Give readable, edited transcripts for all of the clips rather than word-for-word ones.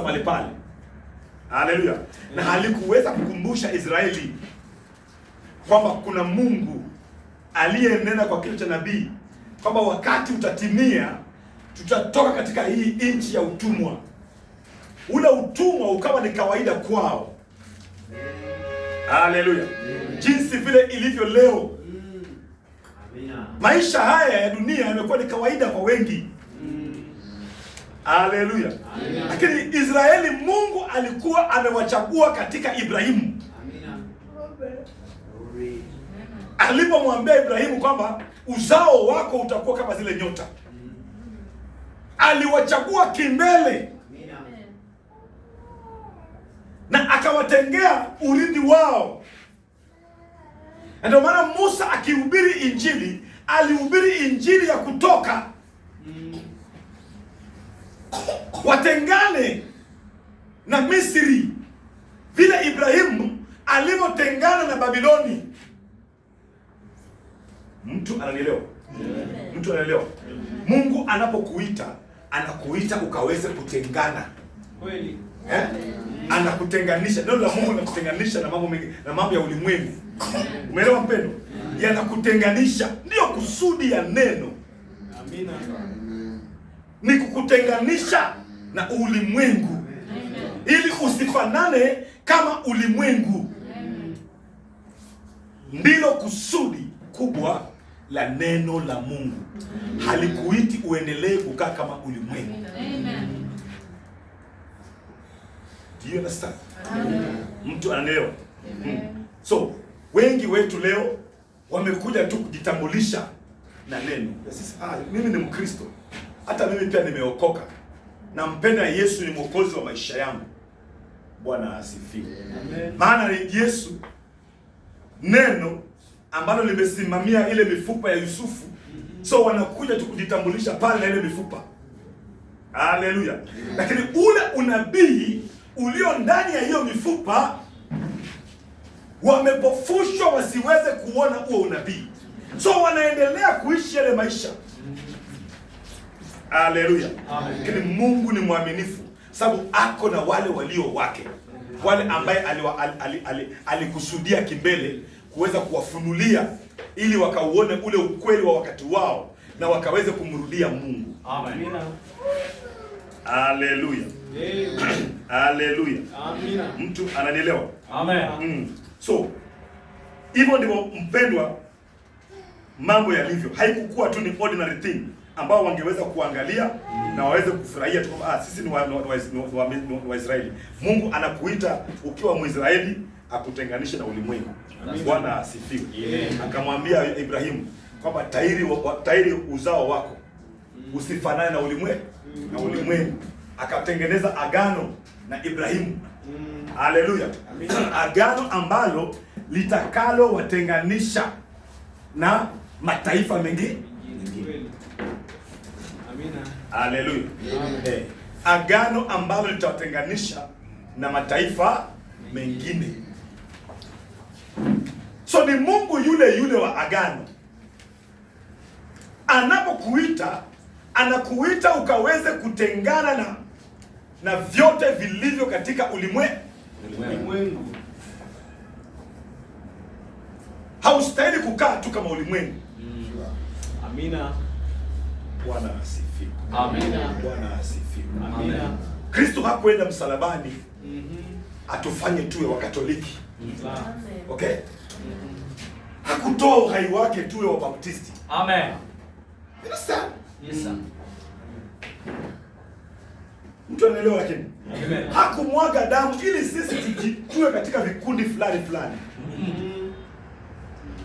mahali pale. Haleluya. Na halikuweza kukumbusha Israeli kwamba kuna Mungu aliyenena kwa kinywa cha nabii kwamba wakati utatimia tutatoka katika hii nchi ya utumwa. Ule utumwa ukawa ni kawaida kwao. Haleluya. Jinsi vile ilivyo leo. Maisha haya ya dunia yamekuwa ni kawaida kwa wengi. Haleluya. Lakini Israeli, Mungu alikuwa amewachagua katika Ibrahimu. Alipomwambia Ibrahimu kwamba uzao wako utakuwa kama zile nyota, aliwachagua kimbele na akawatengea urithi wao. Ndio maana Musa akihubiri Injili, alihubiri Injili ya kutoka watengane na Misri vile Ibrahimu alivyotengana na Babiloni. Mtu ananielewa? Mtu ananielewa? Mungu anapokuita, anakuita ukaweze kutengana. Kweli. Anakutenganisha. Neno la Mungu linakutenganisha na mambo mengi, na mambo ya ulimwengu. Umeelewa mpendo? Yanakutenganisha. Ndio kusudi ya neno. Amina. Ni kukutenganisha na ulimwengu. Ili usifanane kama ulimwengu. Ndilo kusudi kubwa la neno la Mungu. Halikuiti uendelee kukaa kama ulimwengu. Do you understand? Mtu anaelewa? So, wengi wetu leo wamekuja tu kujitambulisha na neno. Mimi ni Mkristo. Hata mimi pia nimeokoka. Nampenda Yesu, ni mwokozi wa maisha yangu. Bwana asifiwe. Maana ni Yesu, neno ambalo limesimamia ile mifupa ya Yusufu. So wanakuja tu kujitambulisha pale na ile mifupa. Haleluya. Lakini ule unabii ulio ndani ya hiyo mifupa wamepofushwa wasiweze kuona huo unabii. So wanaendelea kuishi yale maisha. Haleluya. Lakini Mungu ni mwaminifu, sababu ako na wale walio wake, wale ambaye alikusudia kimbele kuweza kuwafunulia ili wakauone ule ukweli wa wakati wao na wakaweze kumrudia Mungu. Amina. Haleluya. Haleluya. Amina. Mtu ananielewa? Amen. So hivyo ndivyo mpendwa mambo yalivyo. Haikukuwa tu ni ordinary thing ambao wangeweza kuangalia na waweze kufurahia tu kwamba sisi ni Waisraeli. Mungu anakuita ukiwa Mwisraeli akutenganishe na ulimwengu. Bwana asifiwe. Akamwambia Ibrahimu kwamba tairi uzao wako usifanane na ulimwengu. Akatengeneza agano na Ibrahimu. Haleluya. Agano ambalo litakalo watenganisha na mataifa mengi. Amina. Haleluya. Agano ambalo litawatenganisha na mataifa mengine. So ni Mungu yule yule wa agano. Anapokuita, anakuita ukaweze kutengana na vyote vilivyo katika ulimwengu. Haustahili kukaa tu kama ulimwengu. Amina. Bwana asifiwe. Amina. Bwana asifiwe. Amina. Kristo hakwenda msalabani atufanye tuwe Wakatoliki. Okay? Hakutoa uhai wake tuwe Wabaptisti. Amen. Understand? Yes sir. Mtu anaelewa lakini? Amen. Hakumwaga damu ili sisi tuwe katika vikundi fulani.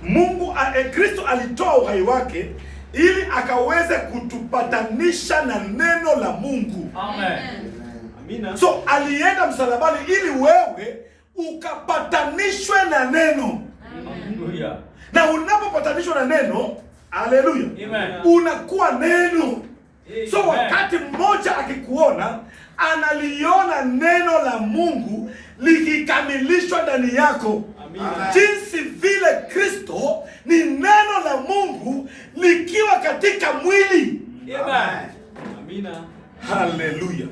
Mungu Kristo alitoa uhai wake ili akaweze kutupatanisha na neno la Mungu. Amen. Amina. So alienda msalabani ili wewe ukapatanishwe na neno. Haleluya. Na unapopatanishwa na neno, haleluya, unakuwa neno. So wakati mmoja akikuona, analiona neno la Mungu likikamilishwa ndani yako. Amina. Jinsi vile Kristo ni neno la Mungu likiwa katika mwili. Amen. Amina. Haleluya.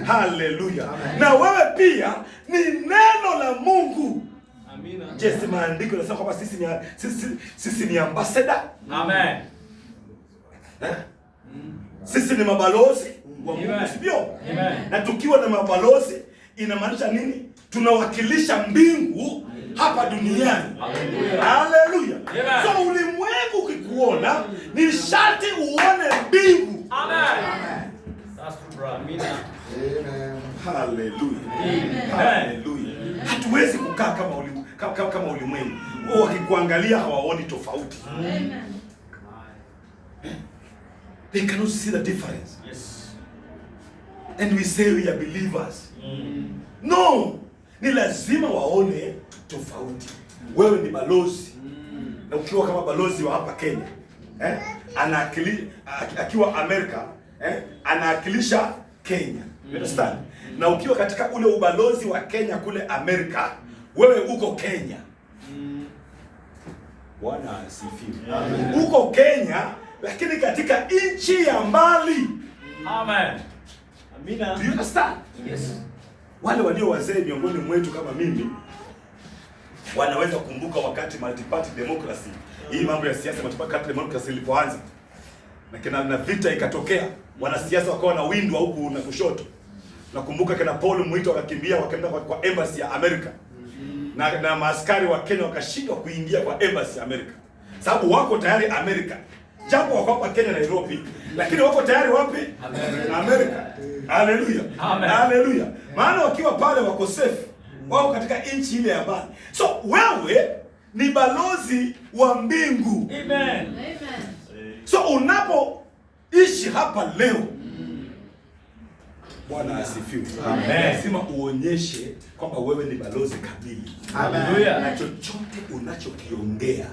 Haleluya. Na wewe pia ni neno la Mungu. Amina. Je, si maandiko yanasema kwamba sisi ni ambassador? Amen. Sisi ni mabalozi wa Mungu, sivyo? Amen. Na tukiwa na mabalozi inamaanisha nini? Tunawakilisha mbingu hapa duniani. Haleluya. So ulimwengu ukikuona ni sharti uone mbingu. Amen. That's true, bro. Amina. Haleluya. Haleluya. Hatuwezi kukaa kama ulimwengu. Wao wakikuangalia hawaoni tofauti. Amen. They cannot see the difference. Yes. And we say we are believers. No. Ni lazima waone tofauti. Wewe ni balozi. Na ukiwa kama balozi wa hapa Kenya, akiwa Amerika, anawakilisha Kenya. You understand? Na ukiwa katika ule ubalozi wa Kenya kule Amerika, wewe uko Kenya. Bwana asifiwe. Uko Kenya lakini katika nchi ya mbali. Amen. Amina. Do you understand? Yes. Wale walio wazee miongoni mwetu kama mimi wanaweza kumbuka wakati multi-party democracy, hii mambo ya siasa multi-party democracy ilipoanza. Na vita ikatokea, wanasiasa wakawa na windwa huku na kushoto. Nakumbuka kina Paul Mwito wakakimbia wakaenda kwa embassy ya Amerika. Na maaskari wa Kenya wakashindwa kuingia kwa embassy ya Amerika. Sababu wako tayari Amerika. Japo wako hapa Kenya Nairobi, lakini wako tayari wapi? Amerika. Haleluya. Haleluya. Maana wakiwa pale wako safe. Wao katika nchi ile ya mbali. So wewe ni balozi wa mbingu. Amen. So unapoishi hapa leo, Bwana asifiwe. Lazima uonyeshe kwamba wewe ni balozi kamili. Haleluya. Na chochote unachokiongea,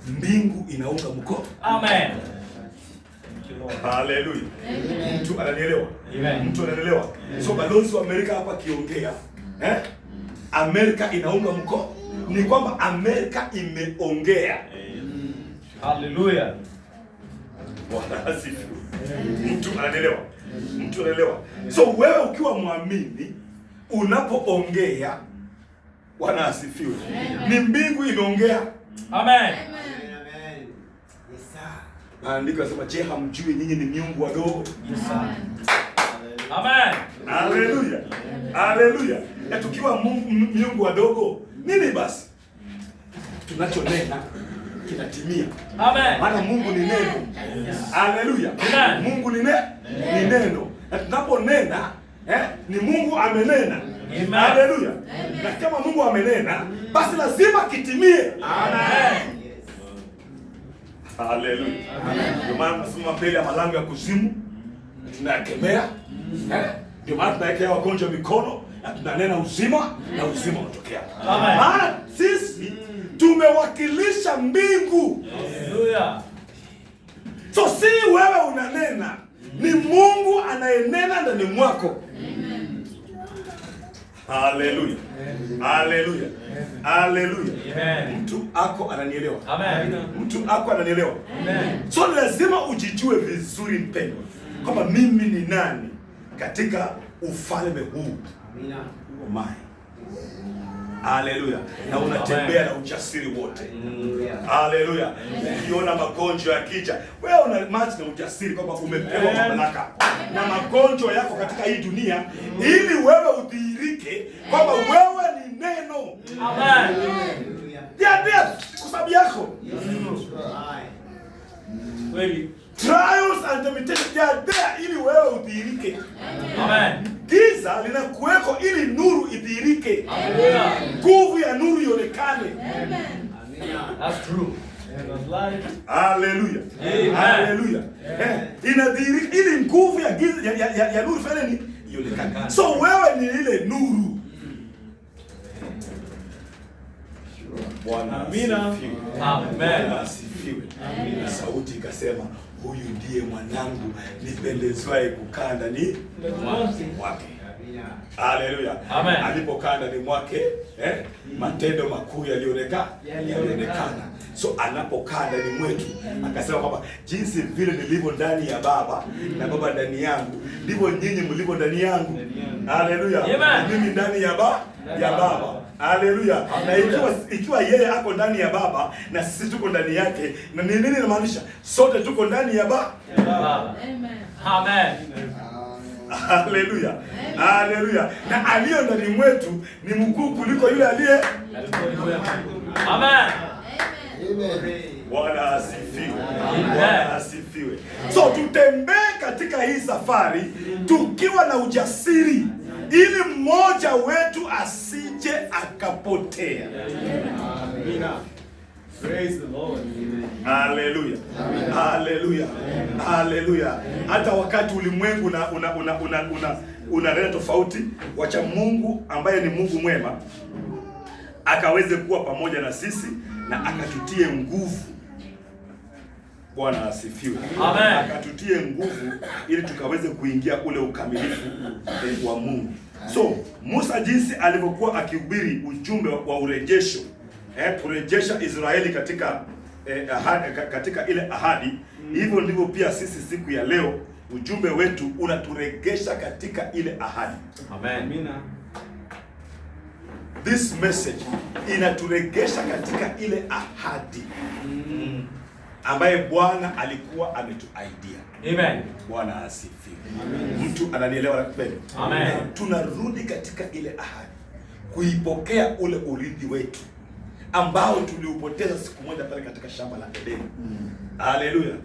mbingu inaunga mkono. Amen. Haleluya. Mtu ananielewa? Amen. Mtu ananielewa? So balozi wa Amerika hapa kiongea, Amerika inaunga mkono. Ni kwamba Amerika imeongea. Haleluya. Bwana asifiwe. Mtu ananielewa? Mtu ananielewa? So wewe ukiwa muamini unapoongea, Bwana asifiwe. Ni mbingu imeongea. Amen. Maandiko yanasema, je, hamjui nyinyi ni miungu wadogo? Yes, sir. Amen. Haleluya. Haleluya. Na tukiwa miungu wadogo, nini basi? Tunachonena kinatimia. Amen. Maana Mungu ni neno. Haleluya. Mungu ni neno. Na tunaponena, ni Mungu amenena. Haleluya. Na kama Mungu amenena, basi lazima kitimie. Amen. Haleluya. Ndio maana tunasema mbele ya malango ya kuzimu tunayakemea. Ndio maana tunawekea wagonjwa mikono na tunanena uzima na uzima unatokea. Maana sisi tumewakilisha mbingu. Haleluya. So si wewe unanena, ni Mungu anayenena ndani mwako. Haleluya. Haleluya. Haleluya. Mtu ako ananielewa? Amen. Mtu ako ananielewa? Amen. So lazima ujijue vizuri mpendwa, kwamba mimi ni nani katika ufalme huu. Amina. Oh my. Haleluya. Na unatembea na ujasiri wote. Haleluya. Ukiona magonjwa yakija, wewe una macho na ujasiri kwamba umepewa mamlaka na magonjwa yako katika hii dunia, ili wewe udhihirike kwamba wewe ni neno. Amen. Ndio kwa sababu yako. Kweli. Trials and temptations they are there ili wewe udhihirike. Amen. Giza linakuweko ili nuru idhihirike. Haleluya. Nguvu ya nuru ionekane. Amen. That's true. Haleluya. Haleluya. Inadhihirika ili nguvu ya giza ya nuru fanye nini? Ionekane. So wewe ni ile nuru. Bwana asifiwe. Amen. Asifiwe. Amina. Sauti ikasema, huyu ndiye mwanangu nipendezwaye kukaa ndani mwake. Haleluya. Amen. Alipokaa ndani mwake matendo makuu yalionekana. So anapokaa ndani mwetu akasema kwamba jinsi vile nilivyo ndani ya Baba na Baba ndani yangu ndivyo nyinyi mlivyo ndani yangu. Haleluya. Mimi ndani ya Baba. Haleluya. Na ikiwa yeye ako ndani ya Baba na sisi tuko ndani yake, na nini inamaanisha? Sote tuko ndani ya Baba. Amen. Amen. Haleluya. Haleluya. Na aliyo ndani mwetu ni mkuu kuliko yule aliye. Amen. Bwana asifiwe. Bwana asifiwe. So tutembee katika hii safari tukiwa na ujasiri ili mmoja wetu asije akapotea. Amina. Praise the Lord. Haleluya. Haleluya. Haleluya. Hata wakati ulimwengu unaleta tofauti, wacha Mungu ambaye ni Mungu mwema akaweze kuwa pamoja na sisi na akatutie nguvu. Bwana asifiwe. Amen. Akatutie nguvu ili tukaweze kuingia ule ukamilifu wa Mungu. So Musa jinsi alivyokuwa akihubiri ujumbe wa urejesho, kurejesha Israeli katika ile ahadi, hivyo ndivyo pia sisi siku ya leo ujumbe wetu unaturegesha katika ile ahadi. Amen. This message inaturegesha katika ile ahadi ambaye Bwana alikuwa ametuahidia. Amen. Bwana asifiwe. Mtu ananielewa na kupenda? Amen. Tunarudi katika ile ahadi kuipokea ule urithi wetu ambao tuliupoteza siku moja pale katika shamba la Edeni. Haleluya.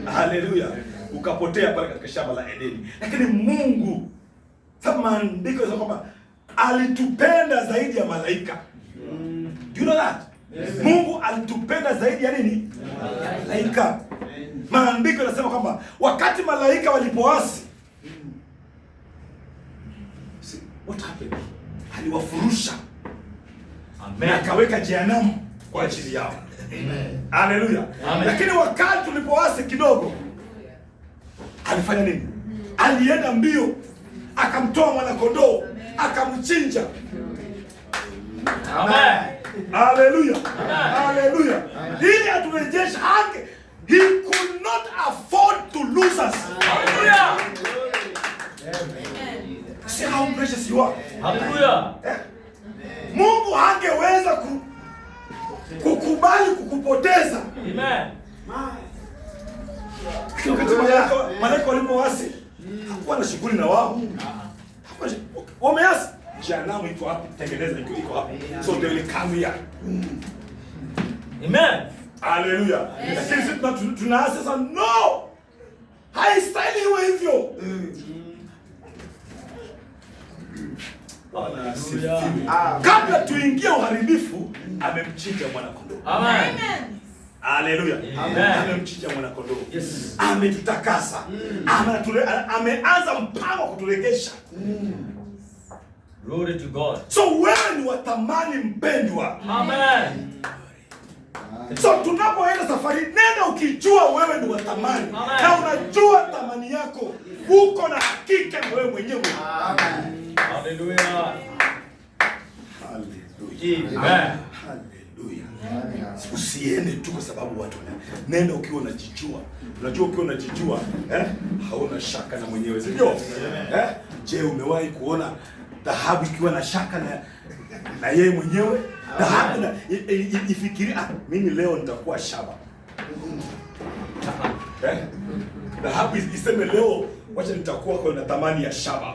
Haleluya. Ukapotea pale katika shamba la Edeni. Lakini Mungu, sababu maandiko yanasema kwamba alitupenda zaidi ya malaika. Do you know that? Yes. Mungu alitupenda zaidi ya nini? Ya malaika. Maandiko yanasema kwamba wakati malaika walipoasi, what happened? Aliwafurusha. Amen. Na akaweka jehanamu kwa ajili yao. Amen. Haleluya. Lakini wakati tulipoasi kidogo, alifanya nini? Alienda mbio, akamtoa mwana-kondoo, akamchinja. Amen. Haleluya. Haleluya. Ili aturejeshe haki. He could not afford to lose us. Hallelujah. See how precious you are. Hallelujah. Mungu hangeweza kukubali kukupoteza. Amen. Wakati malaika walipoasi, hakuwa na shughuli na wao. Wameasi. Jehanamu iko wapi? Tengeneza iko wapi? So they will come here. Amen. Hallelujah. Lakini sisi tunaasi sasa, no! Haistahili iwe hivyo. Kabla tuingie uharibifu, amemchinja mwana-kondoo. Amen. Haleluya. Amen. Amemchinja mwana-kondoo. Yes. Ametutakasa. Ameanza mpango kuturejesha. Glory to God. So wewe ni wa thamani mpendwa. Amen. So tunapoenda safari, nenda ukijua wewe ni wa thamani. Na unajua thamani yako. Uko na hakika na wewe mwenyewe. Amen. Hallelujah. Hallelujah. Amen. Hallelujah. Usiende tu kwa sababu watu nenda ukiwa unajijua. Unajua ukiwa unajijua, hauna shaka na mwenyewe, sio? Je, umewahi kuona dhahabu ikiwa na shaka na yeye mwenyewe? Dhahabu ifikiri mimi leo nitakuwa shaba. Dhahabu iseme leo wacha nitakuwa na thamani ya shaba.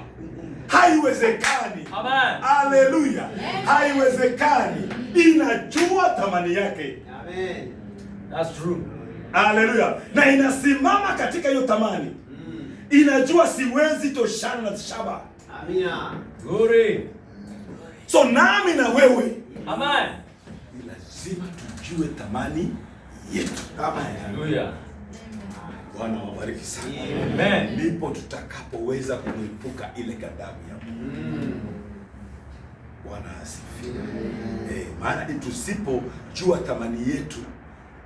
Haiwezekani. Amen. Haleluya. Haiwezekani. Inajua thamani yake. Amen. That's true. Haleluya. Na inasimama katika hiyo thamani. Inajua siwezi toshana na shaba. Amina. Glory. So nami na wewe. Amen. Lazima tujue thamani yetu. Amen. Hallelujah. Bwana wabariki sana. Amen. Ndipo tutakapoweza kuepuka ile ghadhabu ya Mungu. Bwana asifiwe. Maana tusipojua thamani yetu,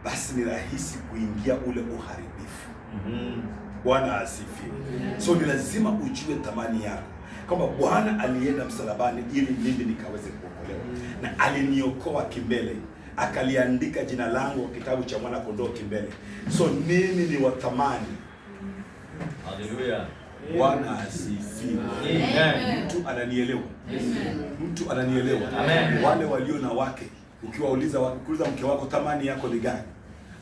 basi ni rahisi kuingia ule uharibifu. Bwana asifiwe. So ni lazima ujue thamani yako. kwamba Bwana alienda msalabani ili mimi nikaweze kuokolewa, na aliniokoa kimbele, akaliandika jina langu kwa kitabu cha mwana kondoo kimbele. So mimi ni wa thamani. Hallelujah. Bwana asifiwe. Amen. Mtu ananielewa? Mtu ananielewa? Amen. Wale walio na wake, ukiwauliza mke wako thamani yako ni gani,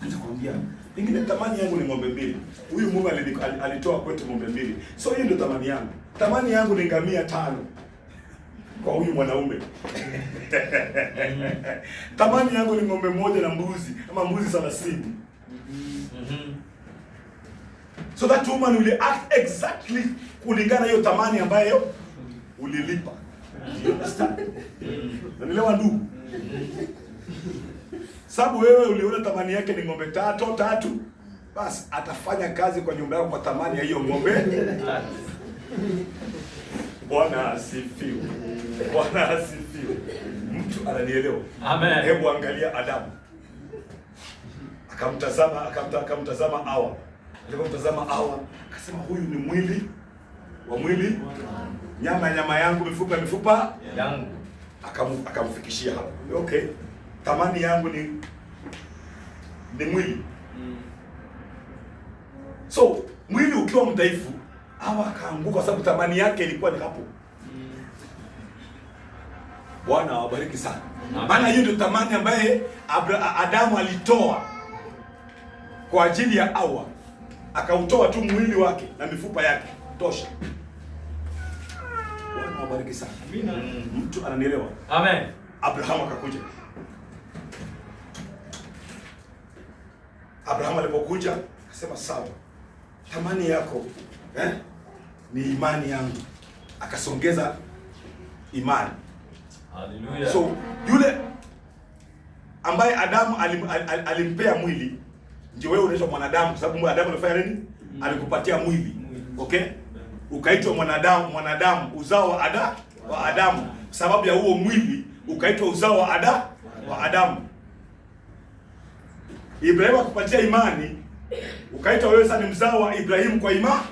atakwambia pengine thamani yangu ni ng'ombe 2. Huyu mume alitoa kwetu ng'ombe 2. So hiyo ndio thamani yangu. Thamani yangu ni ngamia 5 kwa huyu mwanaume. Thamani yangu ni ng'ombe 1 na mbuzi, ama mbuzi 30. So that woman will act exactly kulingana hiyo thamani ambayo ulilipa. You understand? Unanielewa ndugu? Sababu wewe uliona thamani yake ni ng'ombe 3, basi atafanya kazi kwa nyumba yako kwa thamani ya hiyo ng'ombe 3. Bwana asifiwe. Bwana asifiwe. Mtu ananielewa? Amen. Hebu angalia Adamu. Akamtazama Hawa. Alipomtazama Hawa, akasema huyu ni mwili wa mwili, nyama yangu, mifupa yangu. Akamfikishia hapo. Okay. Thamani yangu ni mwili. So, mwili ukiwa mdhaifu, Hawa akaanguka kwa sababu thamani yake ilikuwa ni hapo. Bwana awabariki sana. Maana hiyo ndio thamani ambaye Adamu alitoa kwa ajili ya Hawa. Akautoa tu mwili wake na mifupa yake. Tosha. Bwana awabariki sana. Amina. Mtu ananielewa? Amen. Abrahamu akakuja. Abrahamu alipokuja akasema sawa, thamani yako ni imani yangu. Akasongeza imani. Hallelujah. So yule ambaye Adamu alimpea mwili, ndio wewe unaitwa mwanadamu, kwa sababu Adamu alifanya nini? Alikupatia mwili. Okay? Ukaitwa mwanadamu, uzao wa Adamu. Sababu ya huo mwili ukaitwa uzao wa Adamu. Ibrahimu akupatia imani, ukaitwa wewe sasa ni mzao wa Ibrahimu kwa imani.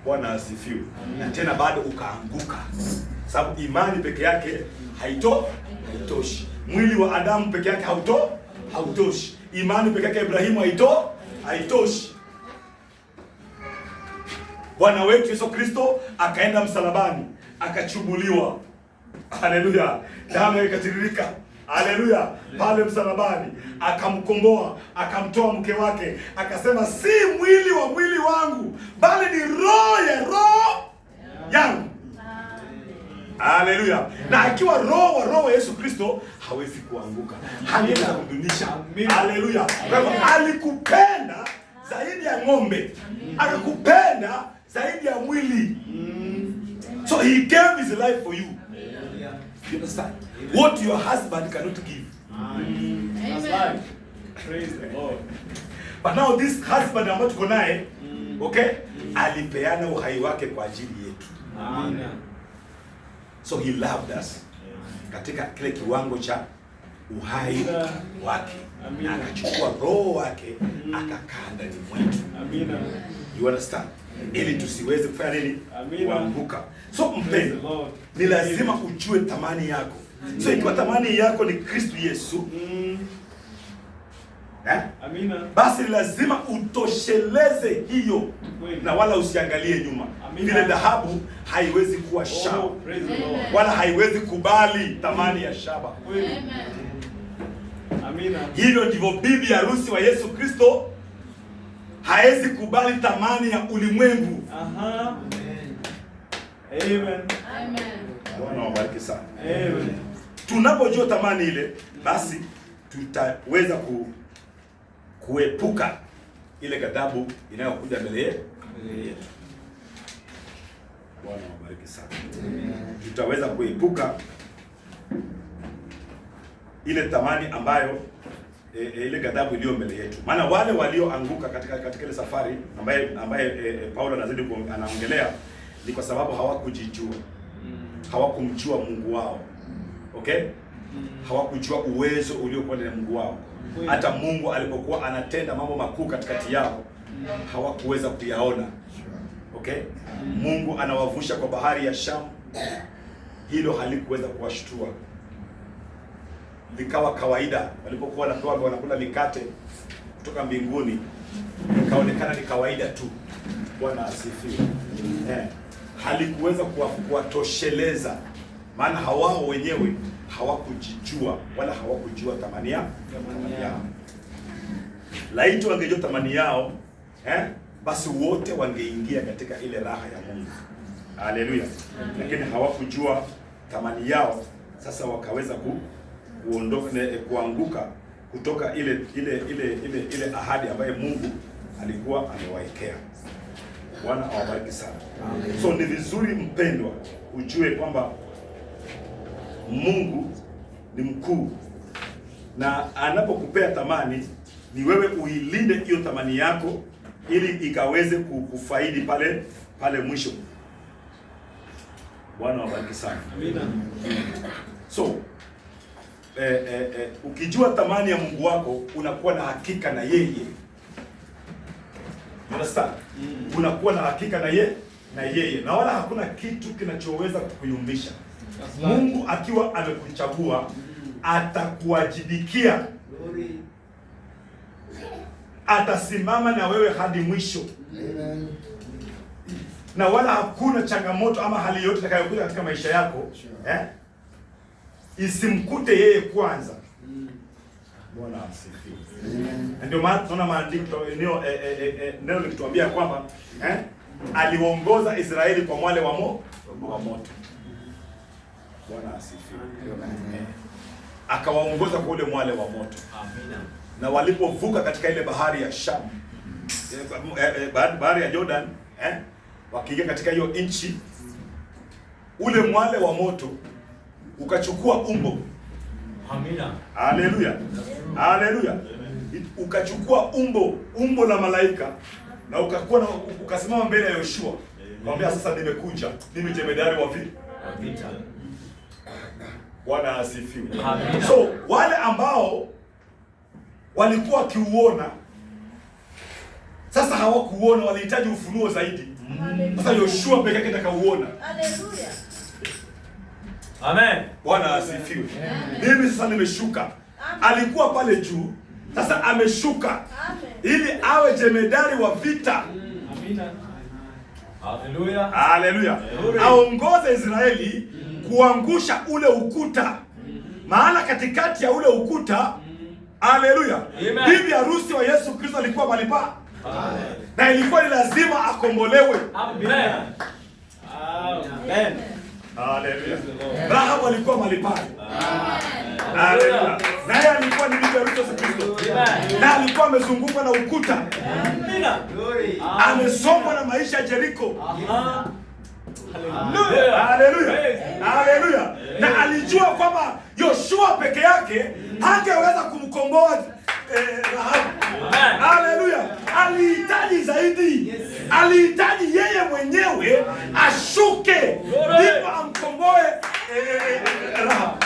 Bwana asifiwe. Na tena bado ukaanguka. Sababu imani peke yake haitoshi. Mwili wa Adamu peke yake hautoshi. Imani peke yake Ibrahimu haitoshi. Bwana wetu Yesu Kristo akaenda msalabani, akachubuliwa. Haleluya. Damu ikatiririka. Haleluya. Pale msalabani akamkomboa, akamtoa mke wake, akasema si mwili wa mwili wangu, bali ni roho ya roho yangu. Haleluya. Na akiwa roho wa Yesu Kristo hawezi kuanguka. Hangeweza kudunisha. Haleluya. Kwa hivyo alikupenda zaidi ya ng'ombe. Akakupenda zaidi ya mwili. So he gave his life for you. You understand? What your husband cannot give. That's right. Praise the Lord. But now this husband ambaye tuko naye, okay? Alipeana uhai wake kwa ajili yetu. Amen. So he loved us. Katika kile kiwango cha uhai wake. Na akachukua roho wake akakaa ndani mwetu. Amina. You understand? Ili tusiweze kufanya nini? Kuanguka. So mpendo, ni lazima ujue thamani yako. So ikiwa thamani yako ni Kristo Yesu, Amina. Basi lazima utosheleze hiyo na wala usiangalie nyuma. Vile dhahabu haiwezi kuwa shaba. Wala haiwezi kubali thamani ya shaba. Amina. Hivyo ndivyo bibi harusi wa Yesu Kristo hawezi kubali thamani ya ulimwengu. Aha. Amen. Amen. Bwana wabariki sana. Amen. Tunapojua thamani ile, basi tutaweza kuepuka ile ghadhabu inayokuja mbele yetu. Bwana wabariki sana. Tutaweza kuepuka ile thamani ambayo ile ghadhabu iliyo mbele yetu. Maana wale walioanguka katika ile safari ambaye Paulo anazidi anaongelea ni kwa sababu hawakujijua. Hawakumjua Mungu wao. Okay? Hawakujua uwezo uliokuwa ndani ya Mungu wao. Hata Mungu alipokuwa anatenda mambo makuu katikati yao, hawakuweza kuyaona. Okay? Mungu anawavusha kwa bahari ya Shamu. Hilo halikuweza kuwashtua. Likawa kawaida. Walipokuwa wanakula mikate kutoka mbinguni, ikaonekana ni kawaida tu. Bwana asifiwe. Halikuweza kuwatosheleza, maana hawao wenyewe hawakujijua wala hawakujua thamani yao. Laiti wangejua thamani yao, basi wote wangeingia katika ile raha ya Mungu. Haleluya. Lakini hawakujua thamani yao, sasa wakaweza kuondoka, kuanguka kutoka ile ahadi ambayo Mungu alikuwa amewaekea. Bwana awabariki sana. So ni vizuri mpendwa, ujue kwamba Mungu ni mkuu, na anapokupea thamani ni wewe uilinde hiyo thamani yako ili ikaweze kufaidi pale mwisho. Bwana awabariki sana. Amina. So ukijua thamani ya Mungu wako, unakuwa na hakika na yeye. Understand? Unakuwa na hakika na yeye na wala hakuna kitu kinachoweza kukuyumbisha. Mungu akiwa amekuchagua, atakuwajibikia. Atasimama na wewe hadi mwisho. Amen. Na wala hakuna changamoto ama hali yote itakayokuja katika maisha yako, isimkute yeye kwanza. Bwana asifiwe. Ndio maana tunaona maandiko neno likituambia kwamba aliwaongoza Israeli kwa mwale wa moto. Bwana asifiwe. Akawaongoza kwa ule mwale wa moto. Amina. Na walipovuka katika ile bahari ya Shamu, bahari ya Jordan, wakiingia katika hiyo nchi, ule mwale wa moto ukachukua umbo. Amina. Haleluya. Haleluya. Ukachukua umbo la malaika na ukasimama mbele ya Yoshua. Mwambia sasa nimekuja. Mimi jemedari wa vita. Bwana asifiwe. Amina. So wale ambao walikuwa wakiuona sasa hawakuona, walihitaji ufunuo zaidi. Sasa Yoshua pekee yake akauona. Haleluya. Amen. Bwana asifiwe. Mimi sasa nimeshuka. Alikuwa pale juu, sasa ameshuka. Amen. Ili awe jemedari wa vita. Amina. Haleluya. Haleluya. Aongoze Israeli kuangusha ule ukuta. Maana katikati ya ule ukuta, haleluya, bibi harusi wa Yesu Kristo alikuwa mahali pa. Na ilikuwa ni lazima akombolewe. Amen. Amen. Haleluya. Rahabu alikuwa mahali pale. Haleluya. Naye alikuwa ni bibi harusi wa Yesu Kristo. Na alikuwa amezungukwa na ukuta. Amina. Amesongwa na maisha ya Jericho. Haleluya. Haleluya. Na alijua kwamba Yoshua peke yake hangeweza kumkomboa Rahabu. Haleluya. Alihitaji zaidi. Alihitaji yeye mwenyewe ashuke ndipo amkomboe Rahabu.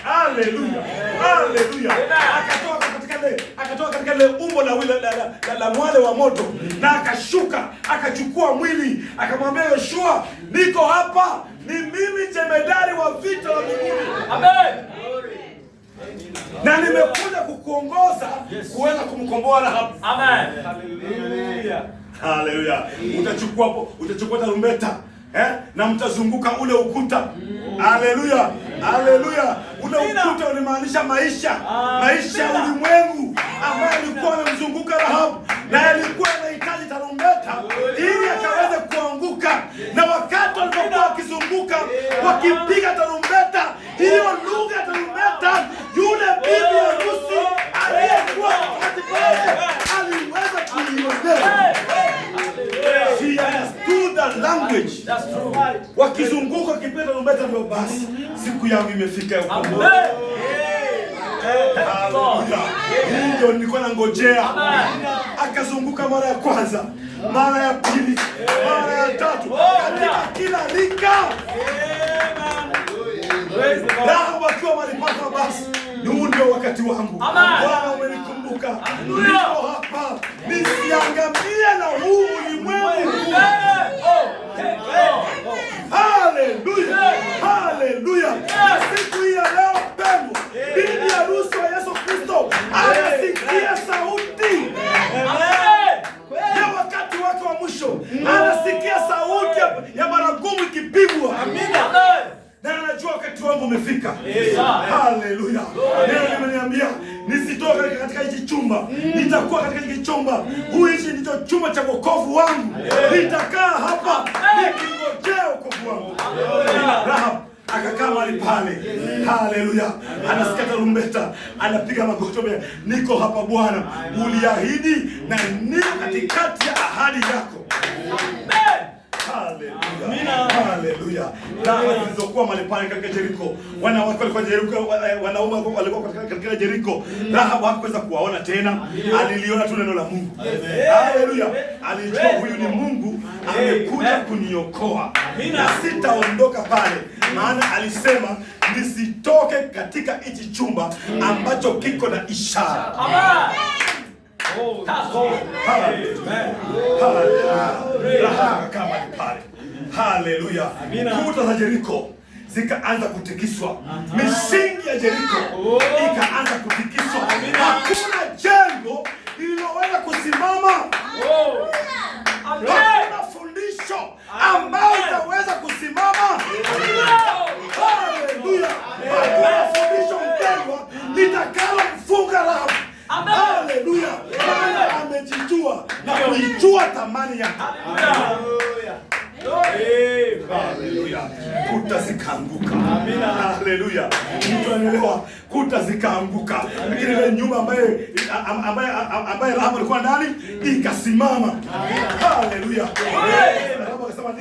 Haleluya. Haleluya. Akatoka katika ile umbo la mwale wa moto na akashuka, akachukua mwili, akamwambia Yoshua, niko hapa, ni mimi jemedari wa vita wa mbinguni. Amen. Na nimekuja kukuongoza kuweza kumkomboa Rahabu. Amen. Haleluya. Haleluya. Utachukua tarumbeta, na mtazunguka ule ukuta. Haleluya. Haleluya. Ule ukuta unamaanisha maisha ya ulimwengu ambayo alikuwa amemzunguka Rahabu, na alikuwa anahitaji tarumbeta ili akaweze kuanguka. Na wakati walipokuwa wakizunguka wakipiga tarumbeta, hiyo lugha ya tarumbeta, yule bibi harusi aliyekuwa katikati aliweza kuielewa. She understood the language. That's true. Wakizunguka wakipiga tarumbeta, ndio basi siku yangu imefika ya ukombozi. Ndio nilikuwa nangojea. Akazunguka mara ya kwanza, mara ya pili, mara ya tatu, katika kila rika. Rahabu akiwa malipaka, basi huu ndio wakati wangu. Bwana umenikumbuka. Niko hapa nisiangamie na huu ulimwengu. wangu umefika. Haleluya. Leo nimeniambia nisitoke katika hichi chumba. Nitakuwa katika hichi chumba. Hichi ndicho chumba cha wokovu wangu. Nitakaa hapa nikingojea wokovu wangu. Rahab akakaa mahali pale. Haleluya. Anasikia tarumbeta, anapiga magoti. Niko hapa Bwana, uliahidi na niko katikati ya ahadi yako. Haleluya. Haleluya. Dawa zilizokuwa mahali pale katika Jeriko. Wanawake walikuwa Jeriko, wanaume walikuwa katika Jeriko. Rahab hakuweza kuwaona tena. Aliliona tu neno la Mungu. Haleluya. Alijua huyu ni Mungu amekuja kuniokoa. Na sitaondoka pale. Maana alisema nisitoke katika hichi chumba ambacho kiko na ishara. Haleluya. Kuta za Jeriko zikaanza kutikiswa. Misingi ya Jeriko ikaanza kutikiswa. Hakuna jengo lililoweza kusimama. Hakuna fundisho ambao itaweza kusimama. Haleluya. Hakuna fundisho mpendwa litakalo mfunga Rahab. Haleluya. Maana amejijua na kuijua thamani yake. Haleluya. Kuta zikaanguka. Haleluya. Mtu anaelewa, kuta zikaanguka. Lakini ile nyumba ambaye Rahab alikuwa ndani ikasimama. Haleluya. Rahab akasema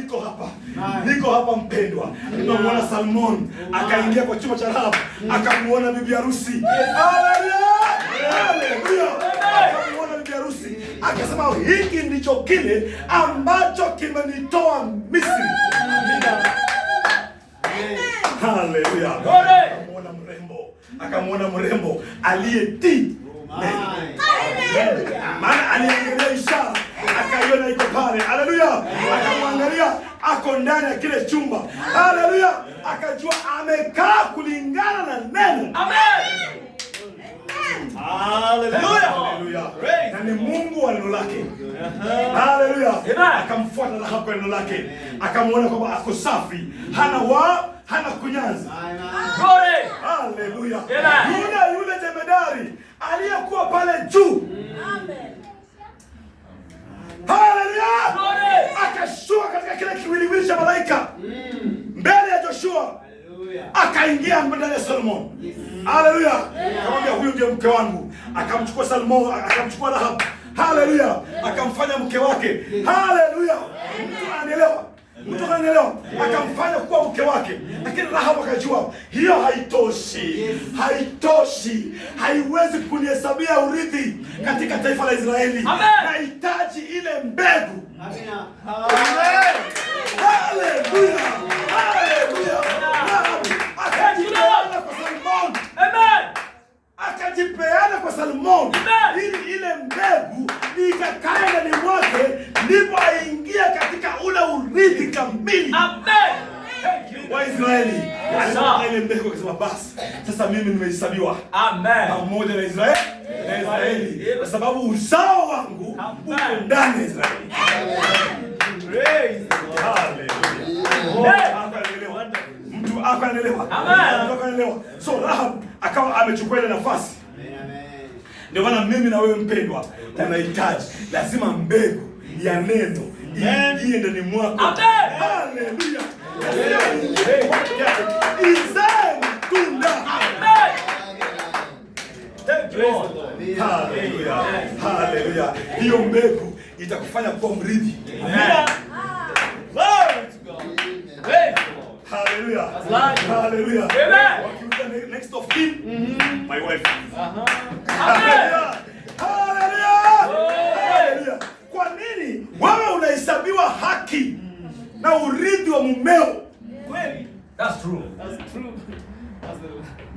niko hapa mpendwa. Tunamwona Salmon akaingia kwa chumba cha Rahab, akamuona bibi harusi. Haleluya. Haleluya. Akamuona bibi harusi, akasema hiki ndicho kile ambacho kimenitoa Misri. Haleluya. Akamwona mrembo aliyetii. Maana aliangalia ishara, akaiona iko pale. Haleluya. Akamwangalia ako ndani ya kile chumba. Haleluya. Akajua amekaa kulingana na neno. Amen. Haleluya. Na ni Mungu wa neno lake. Haleluya. Akamfuata Rahab kwa neno lake. Akamwona kwamba ako safi. Hana kunyanzi. Haleluya. Yule jemedari aliyekuwa pale juu. Haleluya. Akashuka katika kile kiwiliwili cha malaika mbele ya Joshua. Akaingia ndani ya Salmon. Haleluya. Akamwambia huyu ndiye mke wangu. Akamchukua Salmon, akamchukua Rahab. Haleluya. Akamfanya mke wake. Haleluya. Mtu anaelewa. Akamfanya kuwa mke wake. Lakini Rahab akajua hiyo haitoshi. Haiwezi kunihesabia urithi katika taifa la Israeli. Nahitaji ile mbegu. Amina. Amen. Haleluya. Haleluya. Akajipeana kwa Salmon. Amen. Akajipeana kwa Salmon ili ile mbegu ikakae ndani mwake, ndipo aingia katika ule urithi kamili. Amen. Wa Israeli. Alisema ile mbegu akasema basi sasa mimi nimehesabiwa. Amen. Pamoja na Israeli. Kwa sababu uzao wangu uko ndani ya Israeli. Praise God. Hallelujah. Mtu akaelewa. Amen. Akaelewa. So Rahab akawa amechukua ile nafasi. Amen. Ndio maana mimi na wewe mpendwa, tunahitaji lazima mbegu ya neno iingie ndani mwako. Amen. Haleluya. Izae matunda. Amen. Haleluya. Haleluya. Hiyo mbegu itakufanya kuwa mrithi. Amen. Glory to God. Hallelujah. Hallelujah. Amen. Next of kin, my wife. Hallelujah. Hallelujah. Kwa nini wewe unahesabiwa haki na urithi wa mumeo? Kweli. That's true. That's true.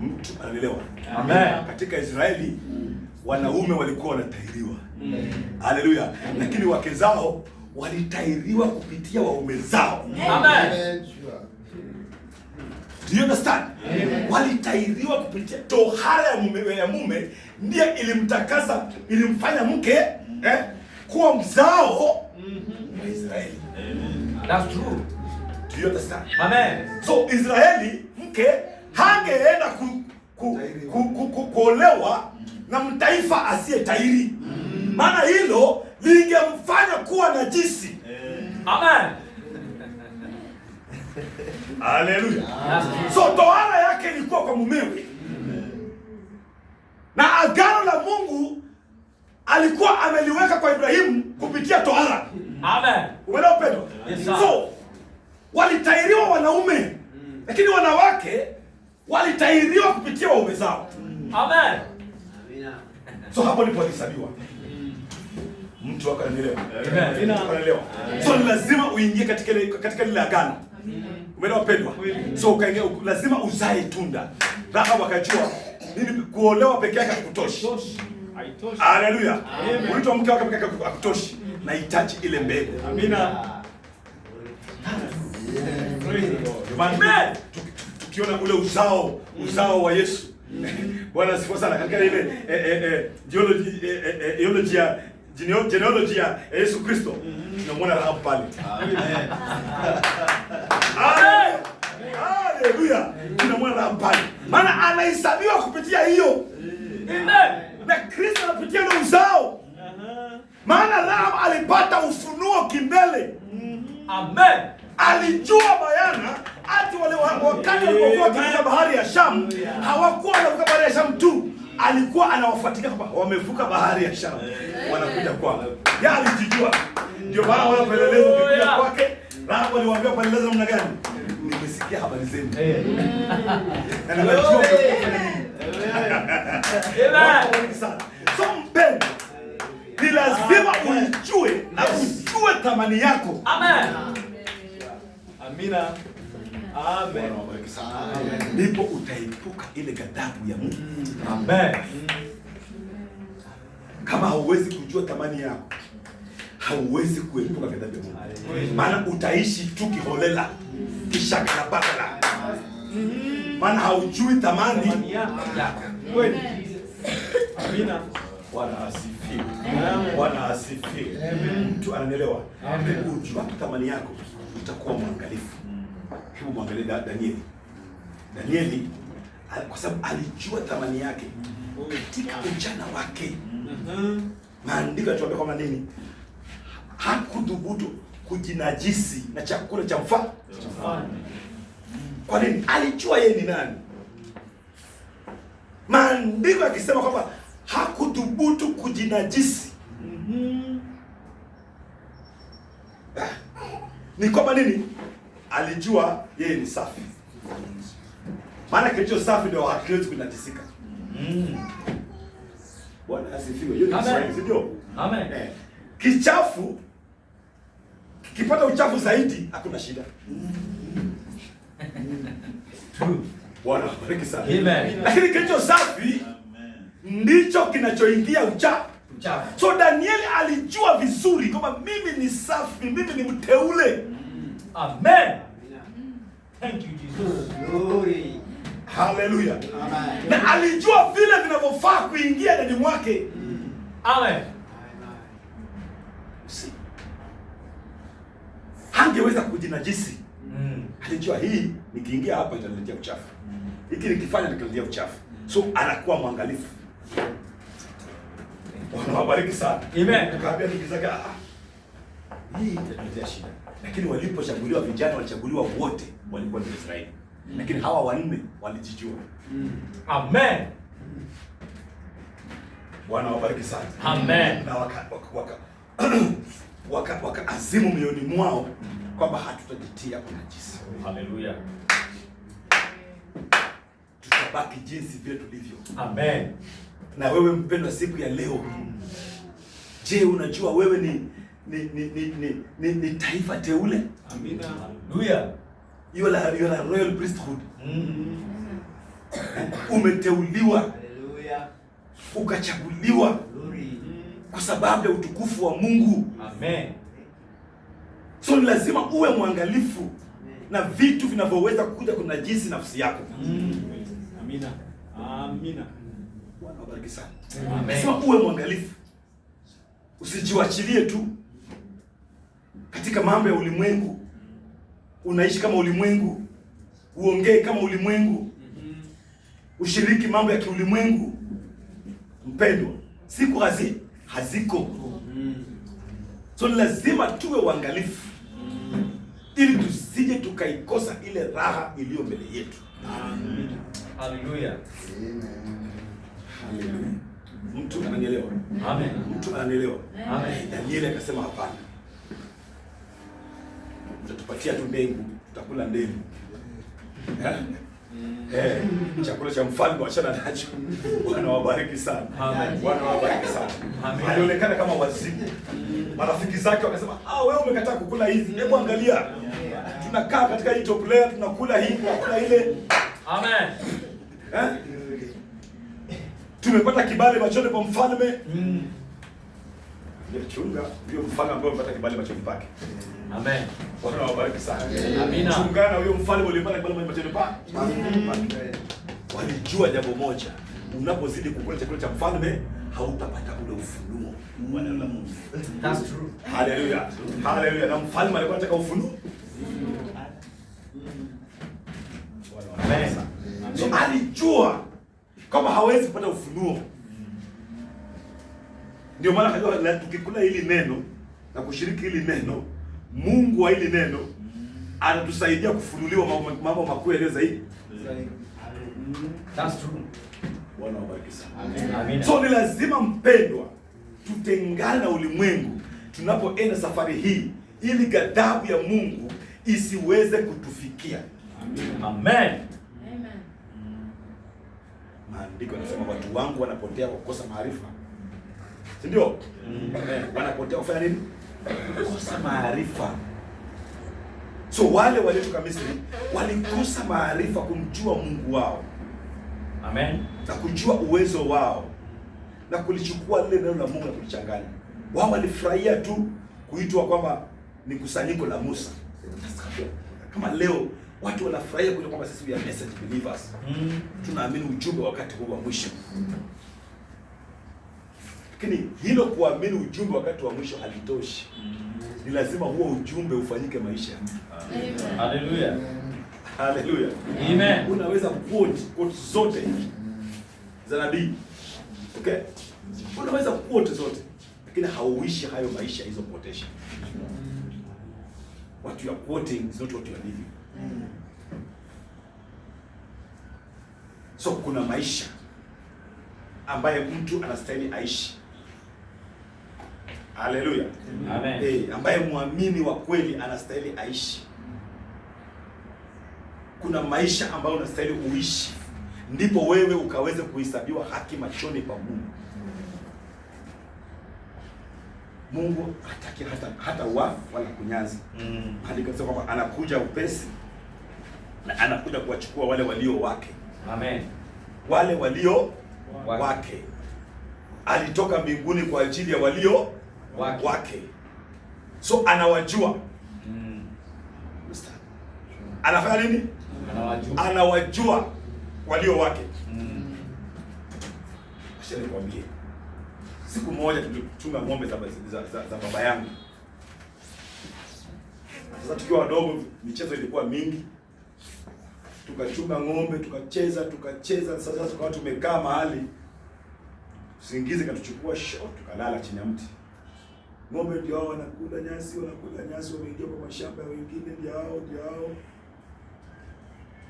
Mtu anaelewa. Amen. Katika Israeli wanaume walikuwa wanatahiriwa. Hallelujah. Lakini wake zao walitahiriwa kupitia waume zao. Amen. Do you understand? Walitahiriwa kupitia tohara ya mume ndiye ilimtakasa, ilimfanya mke kuwa mzao wa Israeli. That's true. Do you understand? Amen. So Israeli mke hangeenda kuolewa na mtaifa asiye tairi, maana hilo lingemfanya kuwa najisi. Amen. Haleluya. So tohara yake ilikuwa kwa mumewe, na agano la Mungu alikuwa ameliweka kwa Ibrahimu kupitia tohara. Amen. Umeelewa upendo? Yes, so walitairiwa wanaume, lakini wanawake walitairiwa kupitia waume zao. Amen. So hapo ndipo alihesabiwa. Mtu akanielewa. Amen. Akanielewa. So lazima uingie katika lile agano. Umeelewa pendwa? So ukaingia, lazima uzae tunda. Rahabu akajua nini, kuolewa peke yake hakutoshi. Haleluya. Unaitwa mke wake peke yake hakutoshi. Nahitaji ile mbegu. Amina. Amen. Tukiona ule uzao wa Yesu. Bwana asifiwe sana. Katika ile genealogy ya Yesu Kristo tunamwona Rahabu pale. Amen. Haleluya. Tunamwona Rahabu pale. Maana anahesabiwa kupitia hiyo. Amen. Na Kristo anapitia ule uzao. Maana Rahabu alipata ufunuo kimbele. Amen. Alijua bayana ati wale wakati walipokuwa katika bahari ya Shamu hawakuwa wanavuka bahari ya Shamu tu, alikuwa anawafuatilia kwamba wamevuka bahari ya Shamu wanakuja kwao. Yeye alijijua. Ndio maana wale pelelezi wakikuja kwake, Rahabu aliwaambia peleleza namna gani? Nimesikia habari zenu. Na ninajua mnafanya nini. Amen. So mpendo, ni lazima ujue na ujue thamani yako. Amen. Amina. Amen. Ndipo utaepuka ile ghadhabu ya Mungu. Amen. Kama hauwezi kujua thamani yako, hauwezi kuepuka ghadhabu ya Mungu. Maana utaishi tu kiholela, kisha kalabakala. Maana haujui thamani yako. Kweli. Amina. Bwana asifiwe. Bwana asifiwe. Mtu ananielewa. Ujua thamani yako, utakuwa mwangalifu. Hebu mwangalie Danieli. Danieli kwa sababu alijua thamani yake katika ujana wake. Maandiko yanatuambia kwamba nini? Hakudhubutu kujinajisi na chakula cha mfalme. Kwa nini? Alijua yeye ni nani. Maandiko yakisema kwamba hakudhubutu kujinajisi. Ni kwamba nini? Alijua yeye ni safi. Maana kilicho safi ndio hakiwezi kunajisika. Bwana asifiwe. Hiyo ni Kiswahili, ndio? Amen. Kichafu kikipata uchafu zaidi hakuna shida. Bwana abariki sana. Amen. Lakini kilicho safi ndicho kinachoingia uchafu. So Danieli alijua vizuri kwamba mimi ni safi, mimi ni mteule. Amen. Thank you Jesus. Glory. Hallelujah. Amen. Na alijua vile vinavyofaa kuingia ndani mwake. Amen. Hangeweza kujinajisi. Alijua hii nikiingia hapa itaniletea uchafu. Hiki nikifanya nikaletea uchafu. So anakuwa mwangalifu. Bwana wabariki sana. Amen. Akaambia ndugu zake, hii itatuletea shida. Lakini walipochaguliwa vijana walichaguliwa wote walikuwa ni Israeli. Lakini hawa wanne walijijua. Amen. Bwana wabariki sana. Amen. Na waka mioyoni mwao kwamba hatutajitia unajisi. Hallelujah. Tutabaki jinsi vile tulivyo. Amen. Na wewe mpendwa, siku ya leo, je, unajua wewe ni taifa teule? Amina. Hallelujah. You are a royal priesthood. Umeteuliwa. Hallelujah. Ukachaguliwa kwa sababu ya utukufu wa Mungu. Amen. So ni lazima uwe mwangalifu na vitu vinavyoweza kuja kunajisi nafsi yako. Amina. Amina. Bwana wabariki sana. Amen. Lazima uwe mwangalifu. Usijiwachilie tu katika mambo ya ulimwengu. Unaishi kama ulimwengu, uongee kama ulimwengu, ushiriki mambo ya kiulimwengu. Mpendwa, siku haziko. So ni lazima tuwe uangalifu ili tusije tukaikosa ile raha iliyo mbele yetu. Amen. Hallelujah. Hallelujah. Mtu ananielewa? Amen. Mtu ananielewa? Amen. Danieli akasema hapana. Utatupatia tu mbegu, tutakula ndeni. Chakula cha mfalme wachana nacho. Bwana wabariki sana. Amen. Bwana wabariki sana. Amen. Alionekana kama wazimu. Marafiki zake wakasema, wewe umekataa kukula hizi. Hebu angalia. Tunakaa katika hii top layer, tunakula hii, tunakula ile. Amen. Tumepata kibali machoni pa mfalme. Chunga huyo mfalme ambaye amepata kibali machoni pake. Amen. Bwana wabariki sana. Amina. Chungana huyo mfalme ulipata kibali machoni pake. Walijua jambo moja, unapozidi kukula chakula cha mfalme hautapata ule ufunuo wa neno la Mungu. That's true. Hallelujah. Hallelujah. Na mfalme alikuwa anataka ufunuo. Amen. So alijua kama hawezi kupata ufunuo. Ndio maana akajua tukikula hili neno na kushiriki hili neno, Mungu wa hili neno anatusaidia kufunuliwa mambo makuu yaliyo zaidi. That's true. Bwana wabariki sana. Amen. So ni lazima mpendwa, tutengane na ulimwengu tunapoenda safari hii ili ghadhabu ya Mungu isiweze kutufikia. Amen. Maandiko yanasema watu wangu wanapotea kwa kukosa maarifa. Si ndio? Wanapotea kufanya nini? Kukosa maarifa. So wale waliotoka Misri walikosa maarifa kumjua Mungu wao. Amen. Na kujua uwezo wao na kulichukua lile neno la Mungu na kulichanganya. Wao walifurahia tu kuitwa kwamba ni kusanyiko la Musa. Kama leo watu wanafurahia kuitwa kwamba sisi we are message believers. Tunaamini ujumbe wakati huu wa mwisho. Lakini hilo kuamini ujumbe wakati wa mwisho halitoshi. Ni lazima huo ujumbe ufanyike maisha. Hallelujah. Hallelujah. Amen. Unaweza quote zote za nabii. Okay? Unaweza quote zote, lakini hauishi hayo maisha hizo quotation. What you are quoting is not what you are living. So kuna maisha ambaye mtu anastahili aishi. Hallelujah. Amen. Ambaye muamini wa kweli anastahili aishi. Kuna maisha ambayo unastahili uishi, ndipo wewe ukaweze kuhesabiwa haki machoni pa Mungu. Mungu hataki hata wala kunyazi. Andiko linasema kwamba anakuja upesi na anakuja kuwachukua wale walio wake. Amen. Wale walio wake. Alitoka mbinguni kwa ajili ya walio wake. So anawajua. Anafanya nini? Anawajua walio wake. Acha nikwambie. Siku moja tulichunga ng'ombe za baba yangu. Sasa tukiwa wadogo michezo ilikuwa mingi. Tukachunga ng'ombe, tukacheza, sasa tukawa tumekaa mahali. Usingizi katuchukua shot, tukalala chini ya mti. Ng'ombe ndio hao wanakula nyasi, wameingia kwa mashamba ya wengine ndio hao.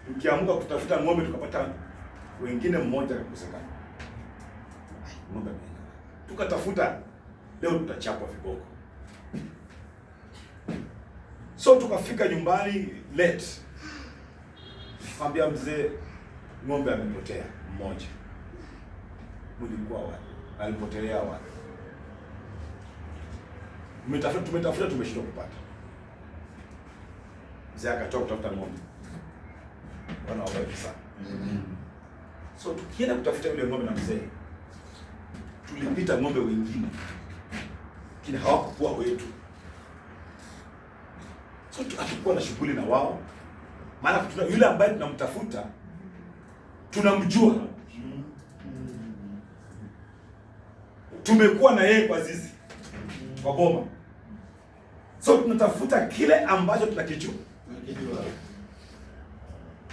Tukiamka kutafuta ng'ombe tukapata wengine mmoja akakosekana. Ng'ombe ameenda. Tukatafuta, leo tutachapwa viboko. So tukafika nyumbani late. Mwambia mzee ng'ombe amepotea mmoja. Mlikuwa wapi? Alipotelea wapi? Tumetafuta tumeshindwa kupata. Mzee akatoka kutafuta ng'ombe. Bwana wabariki sana. So tukienda kutafuta yule ng'ombe na mzee, tulipita ng'ombe wengine. Kile hawakuwa wetu. So hatukuwa na shughuli na wao. Maana yule ambaye tunamtafuta tunamjua. Tumekuwa na yeye kwa zizi, kwa boma. So tunatafuta kile ambacho tunakijua.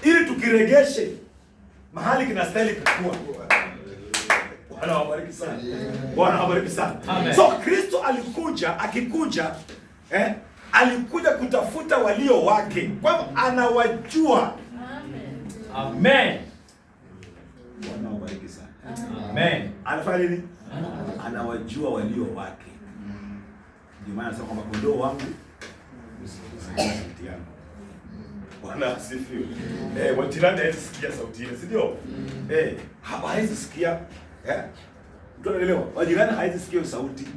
Ili tukiregeshe mahali kinastahili kukua. Bwana wabariki sana. Bwana wabariki sana. So Kristo akikuja alikuja kutafuta walio wake. Kwa hivyo anawajua. Amen. Bwana wabariki sana. Amen. Anafanya nini? Anawajua walio wake. Ndio maana anasema kwamba kondoo wangu sauti yangu. Bwana asifiwe. Wajirani hawezi sauti ile, si ndio? Hawezi sikia. Mtu anaelewa? Wajirani hawezi sikia sauti.